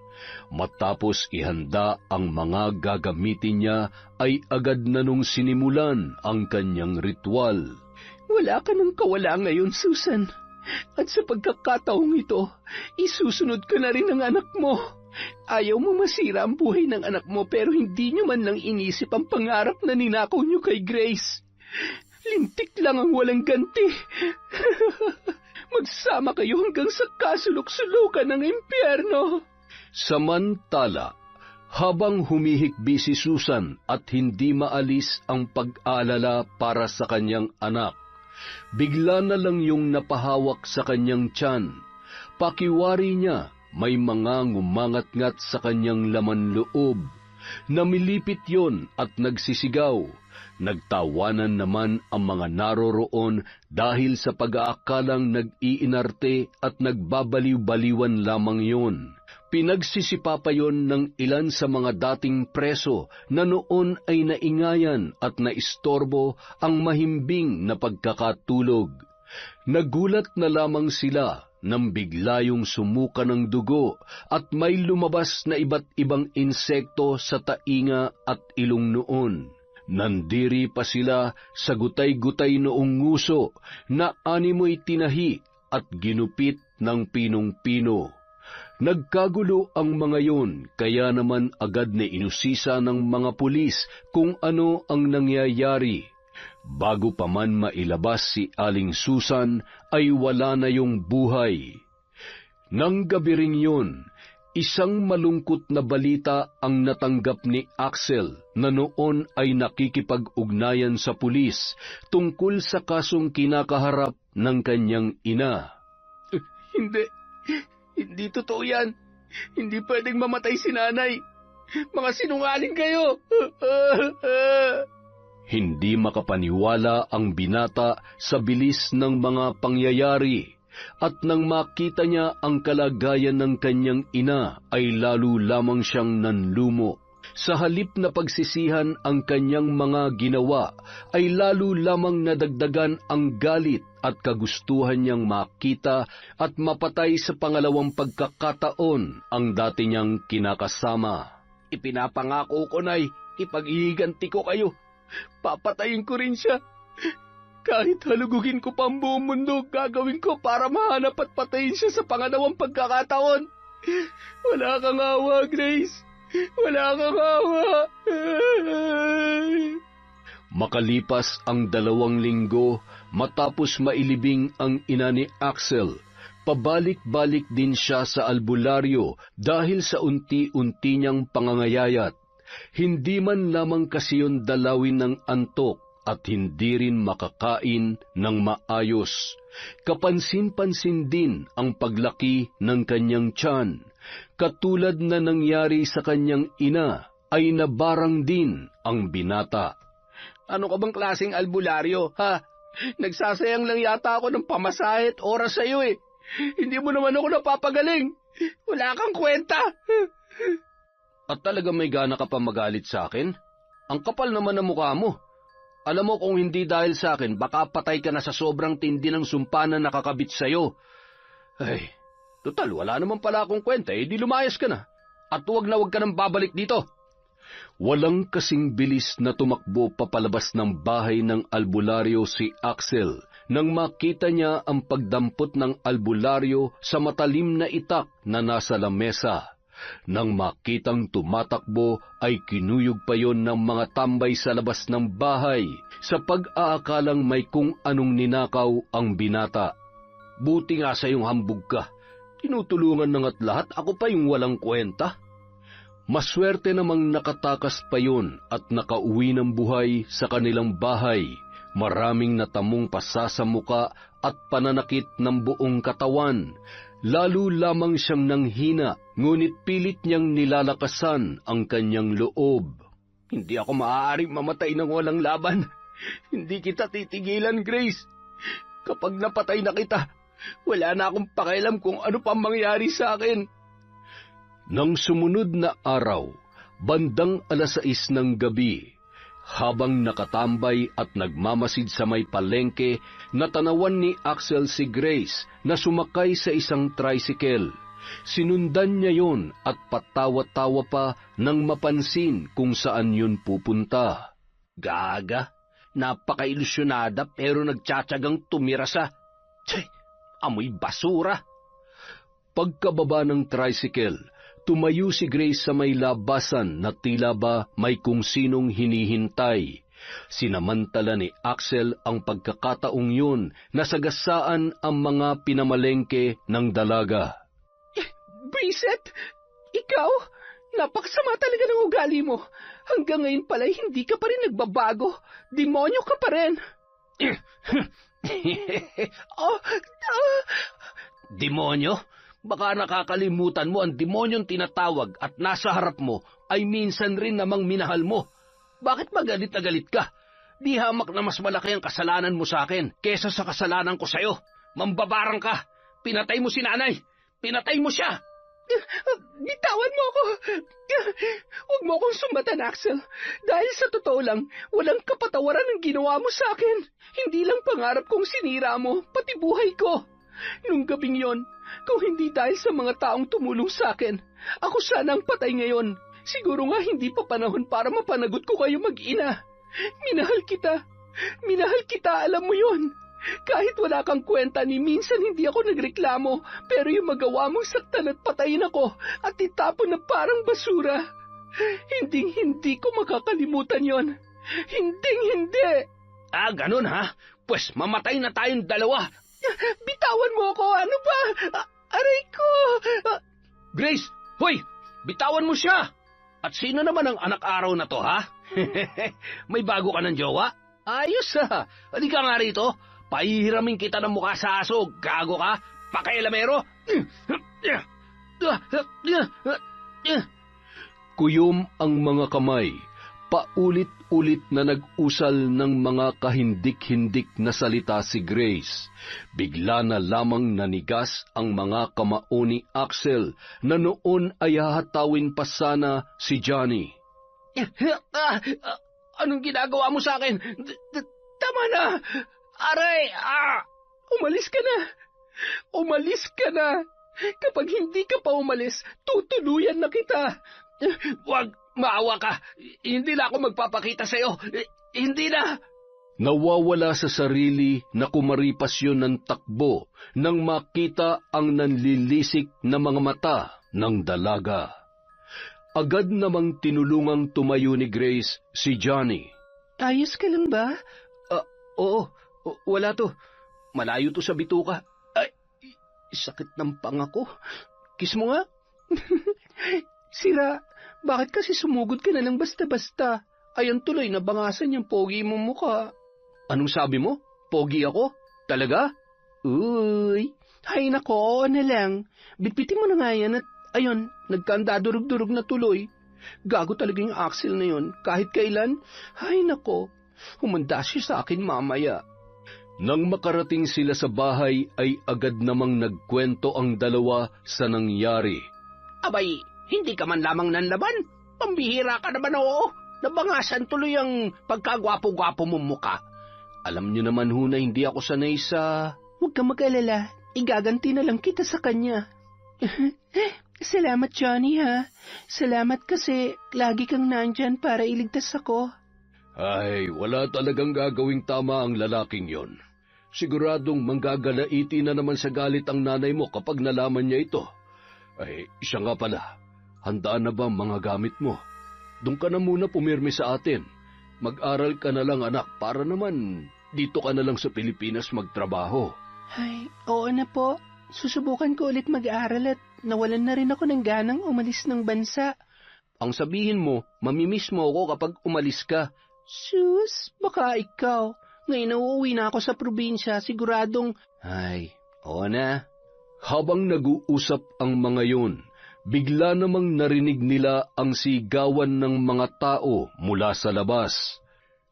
Matapos ihanda ang mga gagamitin niya, ay agad na nung sinimulan ang kanyang ritual. Wala ka ng kawala ngayon, Susan. At sa pagkakataong ito, isusunod ka na rin ang anak mo. Ayaw mo masira ang buhay ng anak mo pero hindi nyo man lang inisip ang pangarap na ninakaw nyo kay Grace. Lintik lang ang walang ganti. Magsama kayo hanggang sa kasulok-sulukan ng impyerno. Samantala, habang humihikbi si Susan at hindi maalis ang pag-aalala para sa kanyang anak, bigla na lang yung napahawak sa kanyang tiyan. Pakiwari niya, may mga ngumangat-ngat sa kanyang laman loob. Namilipit yon at nagsisigaw. Nagtawanan naman ang mga naroroon dahil sa pag-aakalang nag-iinarte at nagbabaliw-baliwan lamang yon. Pinagsisipapa yon ng ilan sa mga dating preso na noon ay naingayan at naistorbo ang mahimbing na pagkakatulog. Nagulat na lamang sila nang bigla yung sumuka ng dugo at may lumabas na iba't ibang insekto sa tainga at ilong noon. Nandiri pa sila sa gutay-gutay noong nguso na animoy tinahi at ginupit ng pinong-pino. Nagkagulo ang mga yon, kaya naman agad na inusisa ng mga pulis kung ano ang nangyayari. Bago pa man mailabas si Aling Susan, ay wala na yung buhay. Nang gabi ring yun, isang malungkot na balita ang natanggap ni Axel na noon ay nakikipag-ugnayan sa pulis tungkol sa kasong kinakaharap ng kanyang ina. Hindi totoo yan. Hindi pwedeng mamatay si nanay. Mga sinungaling kayo. Hindi makapaniwala ang binata sa bilis ng mga pangyayari, at nang makita niya ang kalagayan ng kanyang ina ay lalo lamang siyang nanlumo. Sa halip na pagsisihan ang kanyang mga ginawa, ay lalo lamang nadagdagan ang galit at kagustuhan niyang makita at mapatay sa pangalawang pagkakataon ang dati niyang kinakasama. Ipinapangako ko, Nay, ipag-ihiganti ko kayo. Papatayin ko rin siya. Kahit halugugin ko pa ang buong mundo, gagawin ko para mahanap at patayin siya sa pangalawang pagkakataon. Wala kang awa, Grace. Wala kang awa. Makalipas ang 2 linggo, matapos mailibing ang ina ni Axel, pabalik-balik din siya sa albularyo dahil sa unti-unti niyang pangangayayat. Hindi man lamang kasi yun dalawin ng antok at hindi rin makakain ng maayos. Kapansin-pansin din ang paglaki ng kanyang tiyan Katulad na nangyari sa kanyang ina, ay nabarang din ang binata. Ano ka bang klaseng albularyo, ha? Nagsasayang lang yata ako ng pamasahe at oras sa'yo eh. Hindi mo naman ako napapagaling. Wala kang kwenta. At talaga may gana ka pa magalit sa akin? Ang kapal naman ng mukha mo. Alam mo kung hindi dahil sa akin, baka patay ka na sa sobrang tindi ng sumpa na nakakabit sa'yo. Ay, total, wala naman pala akong kwenta, di lumayas ka na. At huwag ka nang babalik dito. Walang kasing bilis na tumakbo papalabas ng bahay ng albularyo si Axel nang makita niya ang pagdampot ng albularyo sa matalim na itak na nasa lamesa. Nang makitang tumatakbo ay kinuyog pa yon ng mga tambay sa labas ng bahay sa pag-aakalang may kung anong ninakaw ang binata. Buti nga sa iyong hambog ka. Tinutulungan na nga't lahat, ako pa yung walang kwenta. Maswerte namang nakatakas pa yun at nakauwi ng buhay sa kanilang bahay. Maraming natamong pasa sa muka at pananakit ng buong katawan. Lalo lamang siyang nanghina, ngunit pilit niyang nilalakasan ang kanyang loob. Hindi ako maaaring mamatay ng walang laban. Hindi kita titigilan, Grace. Kapag napatay na kita, wala na akong pakialam kung ano pa mangyari sa akin. Nang sumunod na araw, bandang 6:00 ng gabi, habang nakatambay at nagmamasid sa may palengke, natanawan ni Axel si Grace na sumakay sa isang tricycle. Sinundan niya yon at patawa-tawa pa nang mapansin kung saan yun pupunta. Gaga, napaka-ilusyonada pero nagtsatsagang tumira sa... amoy basura. Pagkababa ng tricycle, tumayo si Grace sa may labasan na tila ba may kung sinong hinihintay. Sinamantala ni Axel ang pagkakataong yun na sagasaan ang mga pinamalengke ng dalaga. Brissette, ikaw? Napakasama talaga ng ugali mo. Hanggang ngayon pala hindi ka pa rin nagbabago. Demonyo ka pa rin. Demonyo? Baka nakakalimutan mo ang demonyong tinatawag at nasa harap mo ay minsan rin namang minahal mo. Bakit magalit na galit ka? Di hamak na mas malaki ang kasalanan mo sa akin kesa sa kasalanan ko sa'yo. Mambabarang ka. Pinatay mo si nanay. Pinatay mo siya. Bitawan mo ako. Huwag mo akong sumbatan, Axel. Dahil sa totoo lang, walang kapatawaran ang ginawa mo sa akin. Hindi lang pangarap kong sinira mo, pati buhay ko. Nung gabing yon, kung hindi dahil sa mga taong tumulong sa akin, ako sana ang patay ngayon. Siguro nga hindi pa panahon para mapanagot ko kayo mag-ina. Minahal kita. Minahal kita, alam mo yon. Kahit wala kang kwenta ni minsan hindi ako nagreklamo, pero yung magawa mong saktan at patayin ako at itapon na parang basura. Hindi ko makakalimutan yon. Hindi. Ah, ganun ha? Pues mamatay na tayong dalawa. Bitawan mo ako, ano ba? Aray ko! Grace, hoy! Bitawan mo siya! At sino naman ang anak-araw na to, ha? May bago ka ng jowa? Ayos ha! Halika nga rito. Pahihiramin kita ng mukha sa aso. Gago ka? Pakailamero? Kuyom ang mga kamay. Paulit-ulit na nag-usal ng mga kahindik-hindik na salita si Grace. Bigla na lamang nanigas ang mga kamao ni Axel na noon ay hahatawin pa sana si Johnny. Anong ginagawa mo sa akin? Tama na! Aray! Umalis ka na! Umalis ka na! Kapag hindi ka pa umalis, tutuluyan na kita! Wag! Maawa ka! Hindi na ako magpapakita sa'yo! Hindi na! Nawawala sa sarili na kumaripas yun ng takbo nang makita ang nanlilisik na mga mata ng dalaga. Agad namang tinulungang tumayo ni Grace si Johnny. Ayos ka lang ba? Oo, wala to. Malayo to sa bituka. Ay, sakit ng pangako. Kiss mo nga. Sira, bakit kasi sumugod ka na lang basta-basta? Ayan tuloy, nabangasan yung pogi mong mukha. Anong sabi mo? Pogi ako? Talaga? Uy, hay nako, na lang. Bitbitin mo na nga yan at Ayun, nagkandadurog-durog na tuloy. Gago talaga yung Axel na yun. Kahit kailan, ay nako, humanda siya sa akin mamaya. Nang makarating sila sa bahay ay agad namang nagkwento ang dalawa sa nangyari. Abay, hindi ka man lamang nanlaban. Pambihira ka naman, oo. Nabangasan tuloy ang pagkagwapo-gwapo mong muka. Alam niyo naman ho na hindi ako sanay sa... Huwag kang mag-alala, igaganti na lang kita sa kanya. Salamat, Johnny, ha? Salamat kasi lagi kang nandyan para iligtas ako. Ay, wala talagang gagawing tama ang lalaking yon. Siguradong manggagalaiti na naman sa galit ang nanay mo kapag nalaman niya ito. Ay, siya nga pala. Handaan na ba ang mga gamit mo? Doon ka na muna pumirmi sa atin. Mag-aral ka na lang, anak, para naman dito ka na lang sa Pilipinas magtrabaho. Ay, oo na po. Susubukan ko ulit mag-aaral at nawalan na rin ako ng ganang umalis ng bansa. Ang sabihin mo, mamimiss mo ako kapag umalis ka. Sus, baka ikaw. Ngayon na uuwi na ako sa probinsya, siguradong... Ay, oo na. Habang nag-uusap ang mga yun, bigla namang narinig nila ang sigawan ng mga tao mula sa labas.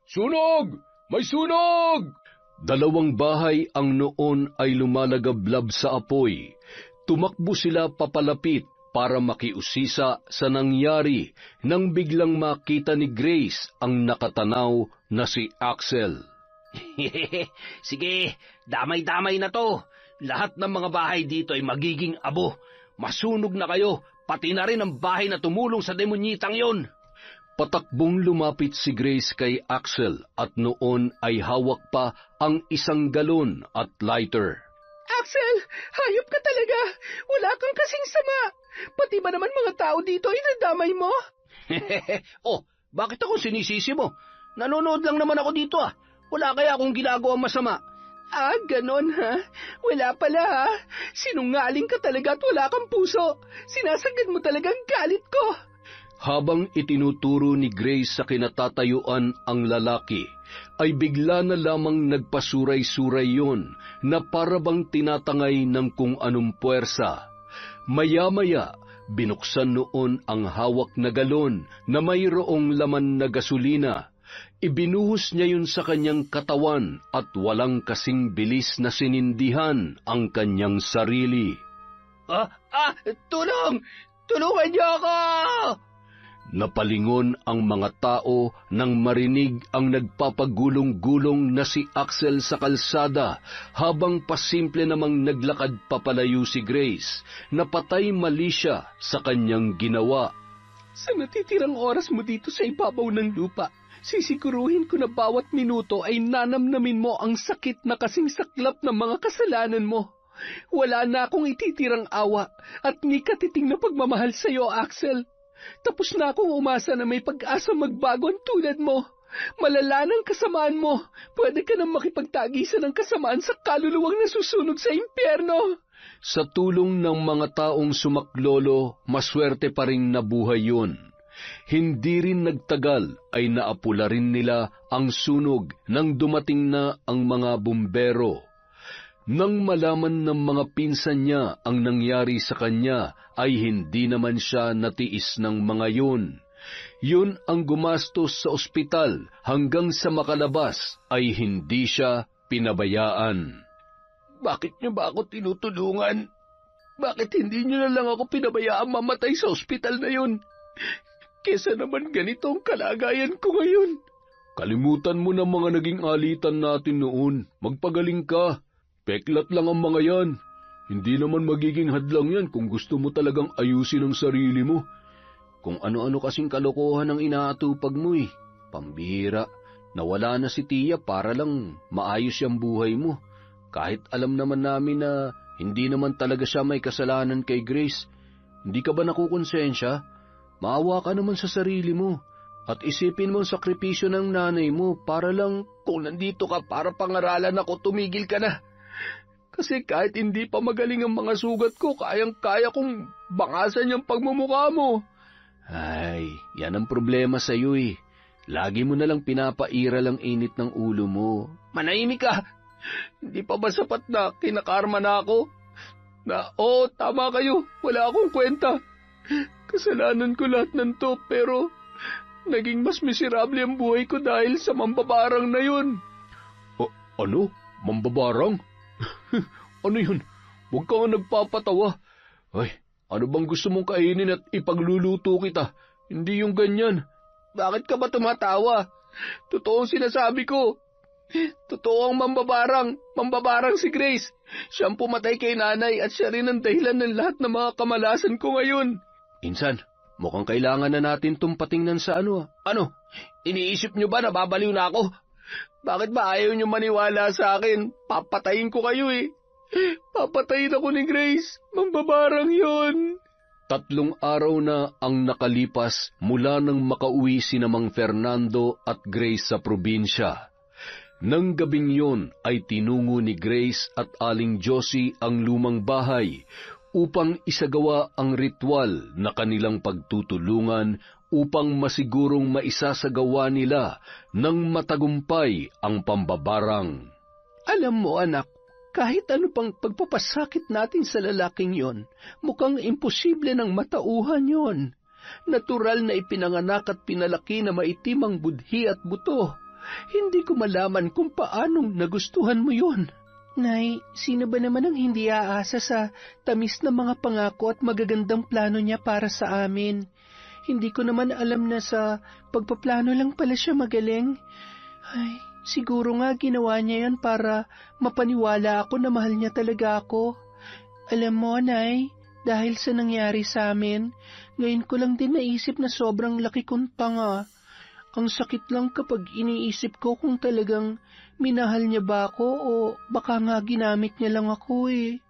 Sunog! May sunog! 2 bahay ang noon ay lumalagablab sa apoy. Tumakbo sila papalapit para makiusisa sa nangyari nang biglang makita ni Grace ang nakatanaw na si Axel. Sige, damay-damay na to. Lahat ng mga bahay dito ay magiging abo. Masunog na kayo, pati na rin ang bahay na tumulong sa demonyitang yon. Patakbong lumapit si Grace kay Axel at noon ay hawak pa ang 1 galon at lighter. Axel, hayop ka talaga. Wala kang kasing sama. Pati ba naman mga tao dito ay nadamay mo? Oh, bakit ako sinisisi mo? Nanonood lang naman ako dito ah. Wala kaya akong ginagawang masama. Ah, ganon ha? Wala pala ha? Sinungaling ka talaga at wala kang puso. Sinasagad mo talagang galit ko. Habang itinuturo ni Grace sa kinatatayuan ang lalaki, ay bigla na lamang nagpasuray-suray yon na parabang tinatangay ng kung anong puwersa. Maya-maya, binuksan noon ang hawak na galon na mayroong laman na gasolina. Ibinuhos niya yun sa kanyang katawan at walang kasing bilis na sinindihan ang kanyang sarili. Tulong! Tulungan niyo ako! Napalingon ang mga tao nang marinig ang nagpapagulong-gulong na si Axel sa kalsada habang pasimple namang naglakad papalayo si Grace, na patay mali siya sa kanyang ginawa. Sa natitirang oras mo dito sa ibabaw ng lupa, sisiguruhin ko na bawat minuto ay nanamnamin mo ang sakit na kasing saklap ng mga kasalanan mo. Wala na akong ititirang awa at ni katiting na pagmamahal sa iyo, Axel. Tapos na akong umasa na may pag-asa magbago ang tulad mo. Malala ng kasamaan mo. Pwede ka nang makipagtagisan ng kasamaan sa kaluluwang nasusunog sa impyerno. Sa tulong ng mga taong sumaklolo, maswerte pa rin nabuhay yun. Hindi rin nagtagal ay naapula rin nila ang sunog nang dumating na ang mga bumbero. Nang malaman ng mga pinsan niya ang nangyari sa kanya, ay hindi naman siya natiis ng mga yun. Yun ang gumastos sa ospital hanggang sa makalabas ay hindi siya pinabayaan. Bakit niyo ba ako tinutulungan? Bakit hindi niyo na lang ako pinabayaan mamatay sa ospital na yun? Kesa naman ganito ang kalagayan ko ngayon. Kalimutan mo na mga naging alitan natin noon. Magpagaling ka. Peklat lang ang mga yan. Hindi naman magiging hadlang yan kung gusto mo talagang ayusin ang sarili mo. Kung ano-ano kasing kalokohan ang inaatupag mo eh. Pambihira, nawala na si Tia para lang maayos yung buhay mo. Kahit alam naman namin na hindi naman talaga siya may kasalanan kay Grace. Hindi ka ba nakukonsensya? Maawa ka naman sa sarili mo. At isipin mo ang sakripisyo ng nanay mo para lang kung nandito ka para pangaralan ako, tumigil ka na. Kasi kahit hindi pa magaling ang mga sugat ko, kayang-kaya kong bangasan yung pagmumukha mo. Ay, yan ang problema sa iyo eh. Lagi mo na lang pinapairal ang init ng ulo mo. Manahimik ka! Hindi pa ba sapat na kinakarma na ako? Na, tama kayo, wala akong kwenta. Kasalanan ko lahat ng to, pero naging mas miserable ang buhay ko dahil sa mambabarang na yun. Ano? Mambabarang? Ano yun? Huwag ka nga nagpapatawa. Ay, ano bang gusto mong kainin at ipagluluto kita? Hindi yung ganyan. Bakit ka ba tumatawa? Totoo ang sinasabi ko. Totoo ang mambabarang. Mambabarang si Grace. Siyang pumatay kay nanay at siya rin ang dahilan ng lahat ng mga kamalasan ko ngayon. Insan, mukhang kailangan na natin itong patingnan sa ano. Ano? Iniisip niyo ba na babaliw na ako? Bakit ba ayaw niyo maniwala sa akin? Papatayin ko kayo eh. Papatayin ako ni Grace. Mambabarang yon. 3 araw na ang nakalipas mula nang makauwi sina Mang Fernando at Grace sa probinsya. Nang gabing yon ay tinungo ni Grace at Aling Josie ang lumang bahay upang isagawa ang ritual na kanilang pagtutulungan upang masigurong maisasagawa nila ng matagumpay ang pambabarang. Alam mo anak, kahit ano pang pagpapasakit natin sa lalaking yon, mukhang imposible ng matauhan yon. Natural na ipinanganak at pinalaki na maitim ang budhi at buto. Hindi ko malaman kung paanong nagustuhan mo yon. Nay, sino ba naman ang hindi aasa sa tamis na mga pangako at magagandang plano niya para sa amin? Hindi ko naman alam na sa pagpaplano lang pala siya magaling. Ay, siguro nga ginawa niya yan para mapaniwala ako na mahal niya talaga ako. Alam mo, Nay, dahil sa nangyari sa amin, ngayon ko lang din naisip na sobrang laki kong tanga. Ang sakit lang kapag iniisip ko kung talagang minahal niya ba ako o baka nga ginamit niya lang ako eh.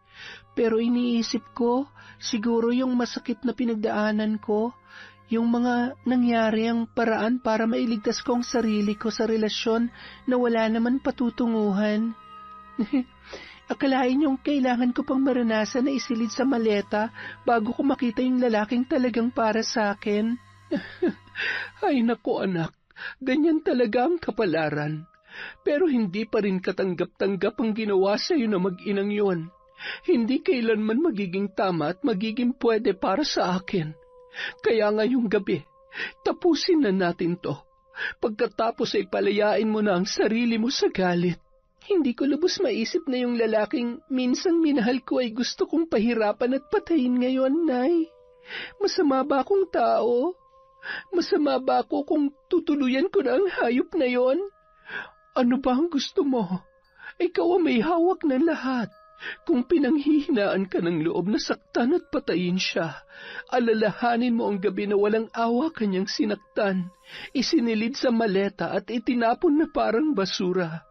Pero iniisip ko, siguro yung masakit na pinagdaanan ko, yung mga nangyari ang paraan para mailigtas ko ang sarili ko sa relasyon na wala naman patutunguhan. Akalain niyong kailangan ko pang maranasan na isilid sa maleta bago ko makita yung lalaking talagang para sa akin. Ay nako anak, ganyan talaga ang kapalaran. Pero hindi pa rin katanggap-tanggap ang ginawa sa iyo na mag-inang yon. Hindi kailanman magiging tama at magiging pwede para sa akin. Kaya ngayong gabi, tapusin na natin to. Pagkatapos ay palayain mo na ang sarili mo sa galit. Hindi ko lubos maisip na yung lalaking minsang minahal ko ay gusto kong pahirapan at patayin ngayon, Nay. Masama ba akong tao? Masama ba ako kung tutuluyan ko na ang hayop na yon? Ano ba ang gusto mo? Ikaw ang may hawak ng lahat. Kung pinanghihinaan ka ng loob na saktan at patayin siya, alalahanin mo ang gabi na walang awa kanyang sinaktan, isinilid sa maleta at itinapon na parang basura.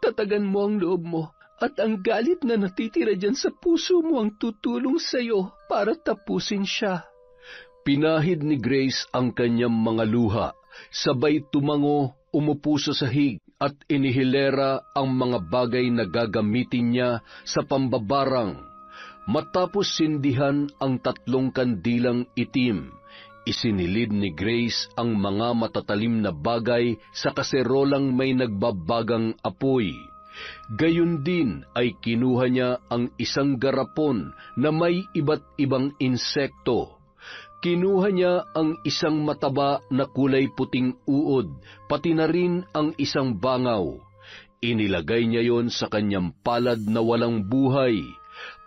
Tatagan mo ang loob mo at ang galit na natitira dyan sa puso mo ang tutulong sa iyo para tapusin siya. Pinahid ni Grace ang kanyang mga luha, sabay tumango, umupo sa sahig at inihilera ang mga bagay na gagamitin niya sa pambabarang. Matapos sindihan ang 3 kandilang itim, isinilid ni Grace ang mga matatalim na bagay sa kaserolang may nagbabagang apoy. Gayun din ay kinuha niya ang isang garapon na may iba't ibang insekto. Kinuha niya ang isang mataba na kulay puting uod, pati na rin ang isang bangaw. Inilagay niya yon sa kanyang palad na walang buhay.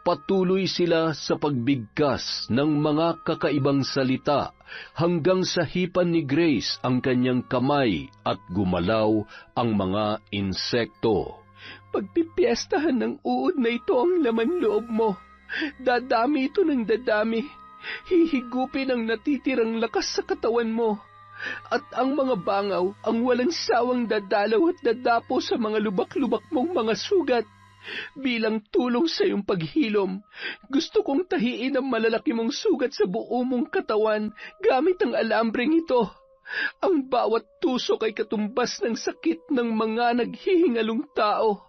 Patuloy sila sa pagbigkas ng mga kakaibang salita hanggang sa hipan ni Grace ang kanyang kamay at gumalaw ang mga insekto. Pagpipiestahan ng uod na ito ang laman loob mo. Dadami ito ng dadami. Hihigupin ang natitirang lakas sa katawan mo. At ang mga bangaw ang walang sawang dadalaw at dadapo sa mga lubak-lubak mong mga sugat. Bilang tulong sa iyong paghilom, gusto kong tahiin ang malalaki mong sugat sa buo mong katawan gamit ang alambreng ito. Ang bawat tusok ay katumbas ng sakit ng mga naghihingalong tao.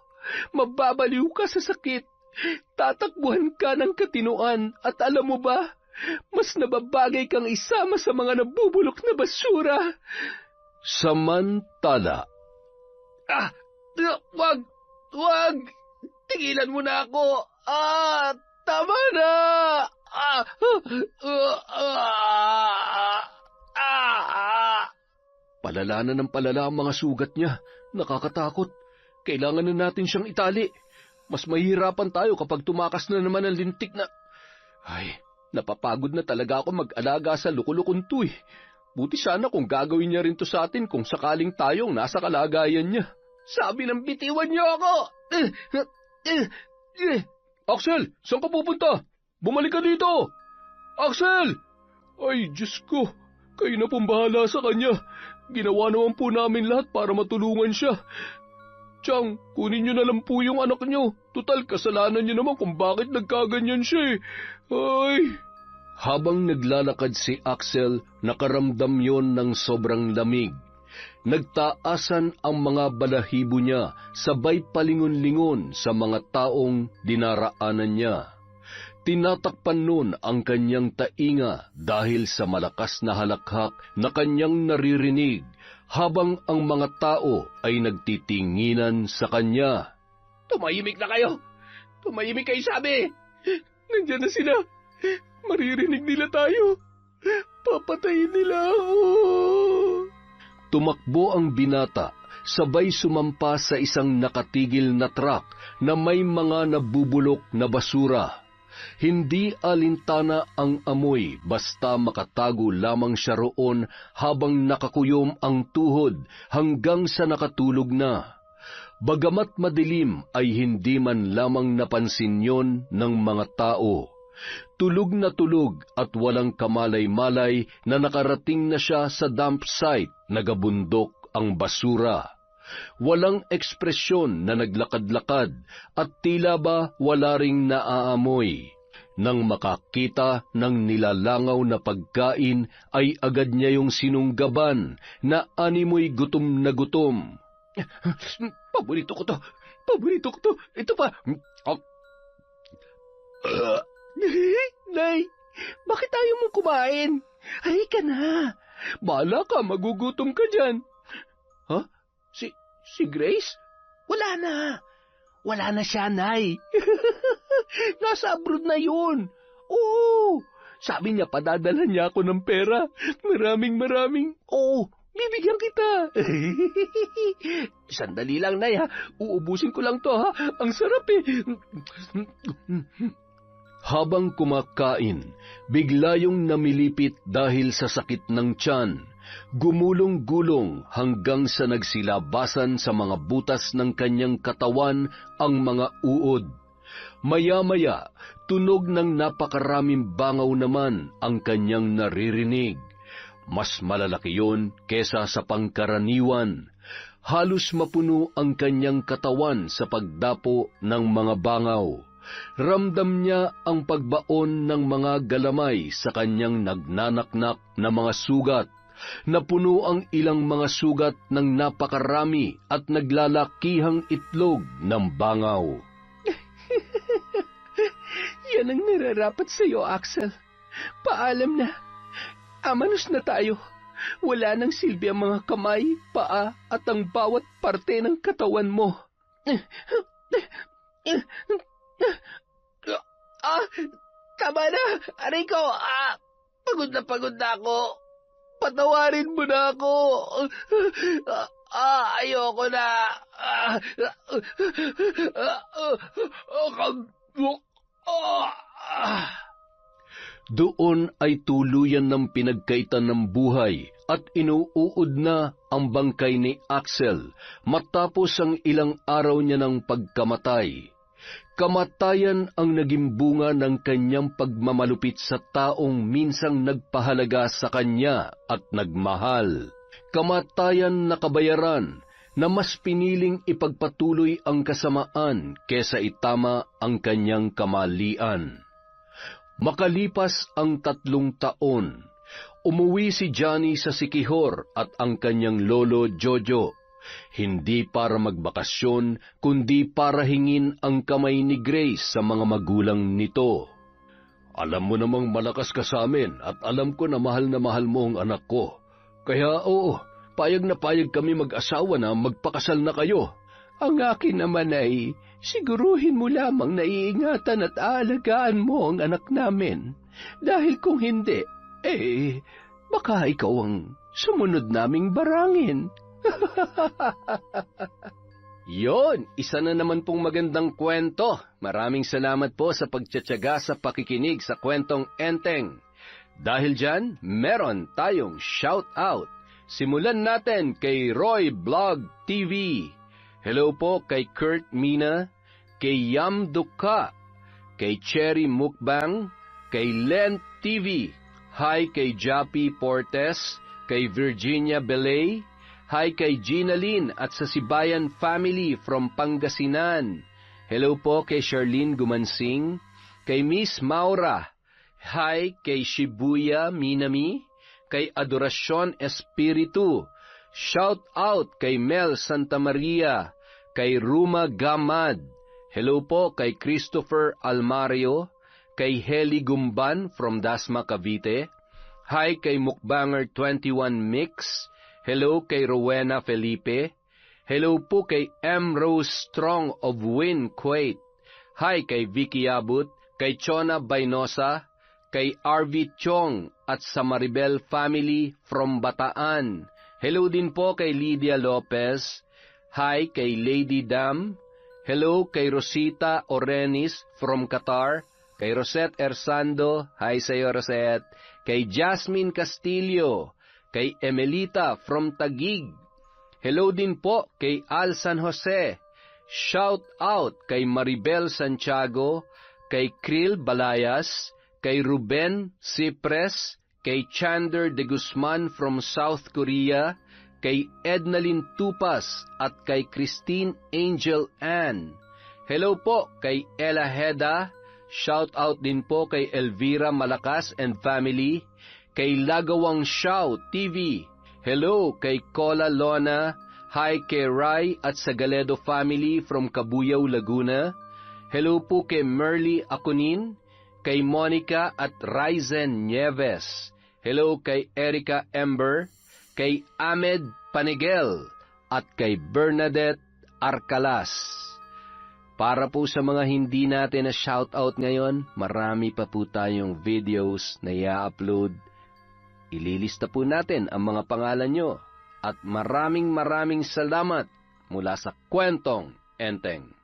Mababaliw ka sa sakit. Tatakbuhan ka ng katinuan at alam mo ba, mas nababagay kang isama sa mga nabubulok na basura. Samantala, Wag! Tigilan mo na ako! Tama na! Palala na ng palala ang mga sugat niya. Nakakatakot. Kailangan na natin siyang itali. Mas mahihirapan tayo kapag tumakas na naman ang lintik na... Ay, napapagod na talaga ako mag-alaga sa lukulukon to eh. Buti sana kung gagawin niya rin to sa atin kung sakaling tayong nasa kalagayan niya. Sabi ng bitiwan niyo ako! Axel, saan ka pupunta? Bumalik ka dito! Axel! Ay, Diyos ko, kayo na pong bahala sa kanya. Ginawa naman po namin lahat para matulungan siya. Chang, kunin niyo na lang po yung anak niyo. Tutal, kasalanan niyo naman kung bakit nagkaganyan siya eh. Ay... Habang naglalakad si Axel, nakaramdam yon ng sobrang lamig. Nagtaasan ang mga balahibo niya, sabay palingon-lingon sa mga taong dinaraanan niya. Tinatakpan nun ang kanyang tainga dahil sa malakas na halakhak na kanyang naririnig habang ang mga tao ay nagtitinginan sa kanya. Tumahimik na kayo! Tumahimik kayo sabi! Nandiyan na sila! Maririnig nila tayo! Papatayin nila ako! Tumakbo ang binata, sabay sumampa sa isang nakatigil na truck na may mga nabubulok na basura. Hindi alintana ang amoy basta makatago lamang siya roon habang nakakuyom ang tuhod hanggang sa nakatulog na. Bagamat madilim ay hindi man lamang napansin yon ng mga tao. Tulog na tulog at walang kamalay-malay na nakarating na siya sa dump site, nagabundok ang basura. Walang ekspresyon na naglakad-lakad at tila ba wala ring naaamoy. Nang makakita ng nilalangaw na pagkain ay agad niya yung sinunggaban na animoy gutom na gutom. Paborito ko to! Paborito ko to! Ito pa! Nay, bakit tayo mong kumain? Ay ka na. Bahala ka, magugutom ka dyan. Ha? Si Grace? Wala na. Wala na siya, Nay. Nasa abroad na yun. Oo. Sabi niya, padadala niya ako ng pera. Maraming. Oo, bibigyan kita. Sandali lang, Nay, ha. Uubusin ko lang to, ha. Ang sarap, eh. Habang kumakain, bigla yung namilipit dahil sa sakit ng tiyan. Gumulong-gulong hanggang sa nagsilabasan sa mga butas ng kanyang katawan ang mga uod. Maya-maya, tunog ng napakaraming bangaw naman ang kanyang naririnig. Mas malalaki yon kesa sa pangkaraniwan. Halos mapuno ang kanyang katawan sa pagdapo ng mga bangaw. Ramdam niya ang pagbaon ng mga galamay sa kanyang nagnanaknak na mga sugat. Napuno ang ilang mga sugat ng napakarami at naglalakihang itlog ng bangaw. Yan ang nararapat sa iyo, Axel. Paalam na. Amanos na tayo. Wala nang silbi ang mga kamay, paa at ang bawat parte ng katawan mo. Tama na, Rico. Pagod na ako. Patawarin mo na ako. Ayoko na. Doon ay tuluyan ng pinagkaitan ng buhay at inuuod na ang bangkay ni Axel matapos ang ilang araw niya ng pagkamatay. Kamatayan ang naging bunga ng kanyang pagmamalupit sa taong minsang nagpahalaga sa kanya at nagmahal. Kamatayan na kabayaran na mas piniling ipagpatuloy ang kasamaan kesa itama ang kanyang kamalian. Makalipas ang 3 taon, umuwi si Johnny sa Siquijor at ang kanyang lolo Jojo. Hindi para magbakasyon, kundi para hingin ang kamay ni Grace sa mga magulang nito. Alam mo namang malakas ka sa amin at alam ko na mahal mo ang anak ko. Kaya oo, payag na payag kami mag-asawa na magpakasal na kayo. Ang akin naman ay, siguruhin mo lamang na iingatan at aalagaan mo ang anak namin. Dahil kung hindi, baka ikaw ang sumunod naming barangin. Yon, isa na naman pong magandang kwento. Maraming salamat po sa pagtsatsaga sa pakikinig sa kwentong Enteng. Dahil dyan, meron tayong shout-out. Simulan natin kay Roy Vlog TV. Hello po kay Kurt Mina, kay Yam Duka, kay Cherry Mukbang, kay Len TV. Hi kay Jappy Portes, kay Virginia Belay. Hi kay Gina Lynn at sa Sibayan family from Pangasinan. Hello po kay Charlene Gumansing, kay Miss Maura. Hi kay Shibuya Minami, kay Adoracion Espiritu. Shout out kay Mel Santa Maria, kay Ruma Gamad. Hello po kay Christopher Almario, kay Heli Gumban from Dasma, Cavite. Hi kay Mukbanger 21 Mix. Hello kay Rowena Felipe. Hello po kay M. Rose Strong of Win, Kuwait. Hi kay Vicky Abut, kay Chona Bainosa, kay RV Chong at sa Maribel family from Bataan. Hello din po kay Lydia Lopez. Hi kay Lady Dam. Hello kay Rosita Orenis from Qatar. Kay Rosette Ersando. Hi sa iyo, Rosette. Kay Jasmine Castillo. Kay Emelita from Taguig. Hello din po kay Al San Jose. Shout out kay Maribel Santiago, kay Krill Balayas, kay Ruben Cipres, kay Chander de Guzman from South Korea, kay Ednalyn Tupas at kay Christine Angel Ann. Hello po kay Ella Heda. Shout out din po kay Elvira Malakas and family, kay Lagawang Shaw TV. Hello kay Cola Lona. Hi kay Rai at sa Galedo family from Cabuyao, Laguna. Hello po kay Merly Akunin, kay Monica at Ryzen Nieves. Hello kay Erica Ember, kay Ahmed Panigel at kay Bernadette Arcalas. Para po sa mga hindi natin na shoutout ngayon, marami pa po tayong videos na i-upload. Ililista po natin ang mga pangalan nyo at maraming salamat mula sa Kwentong Enteng.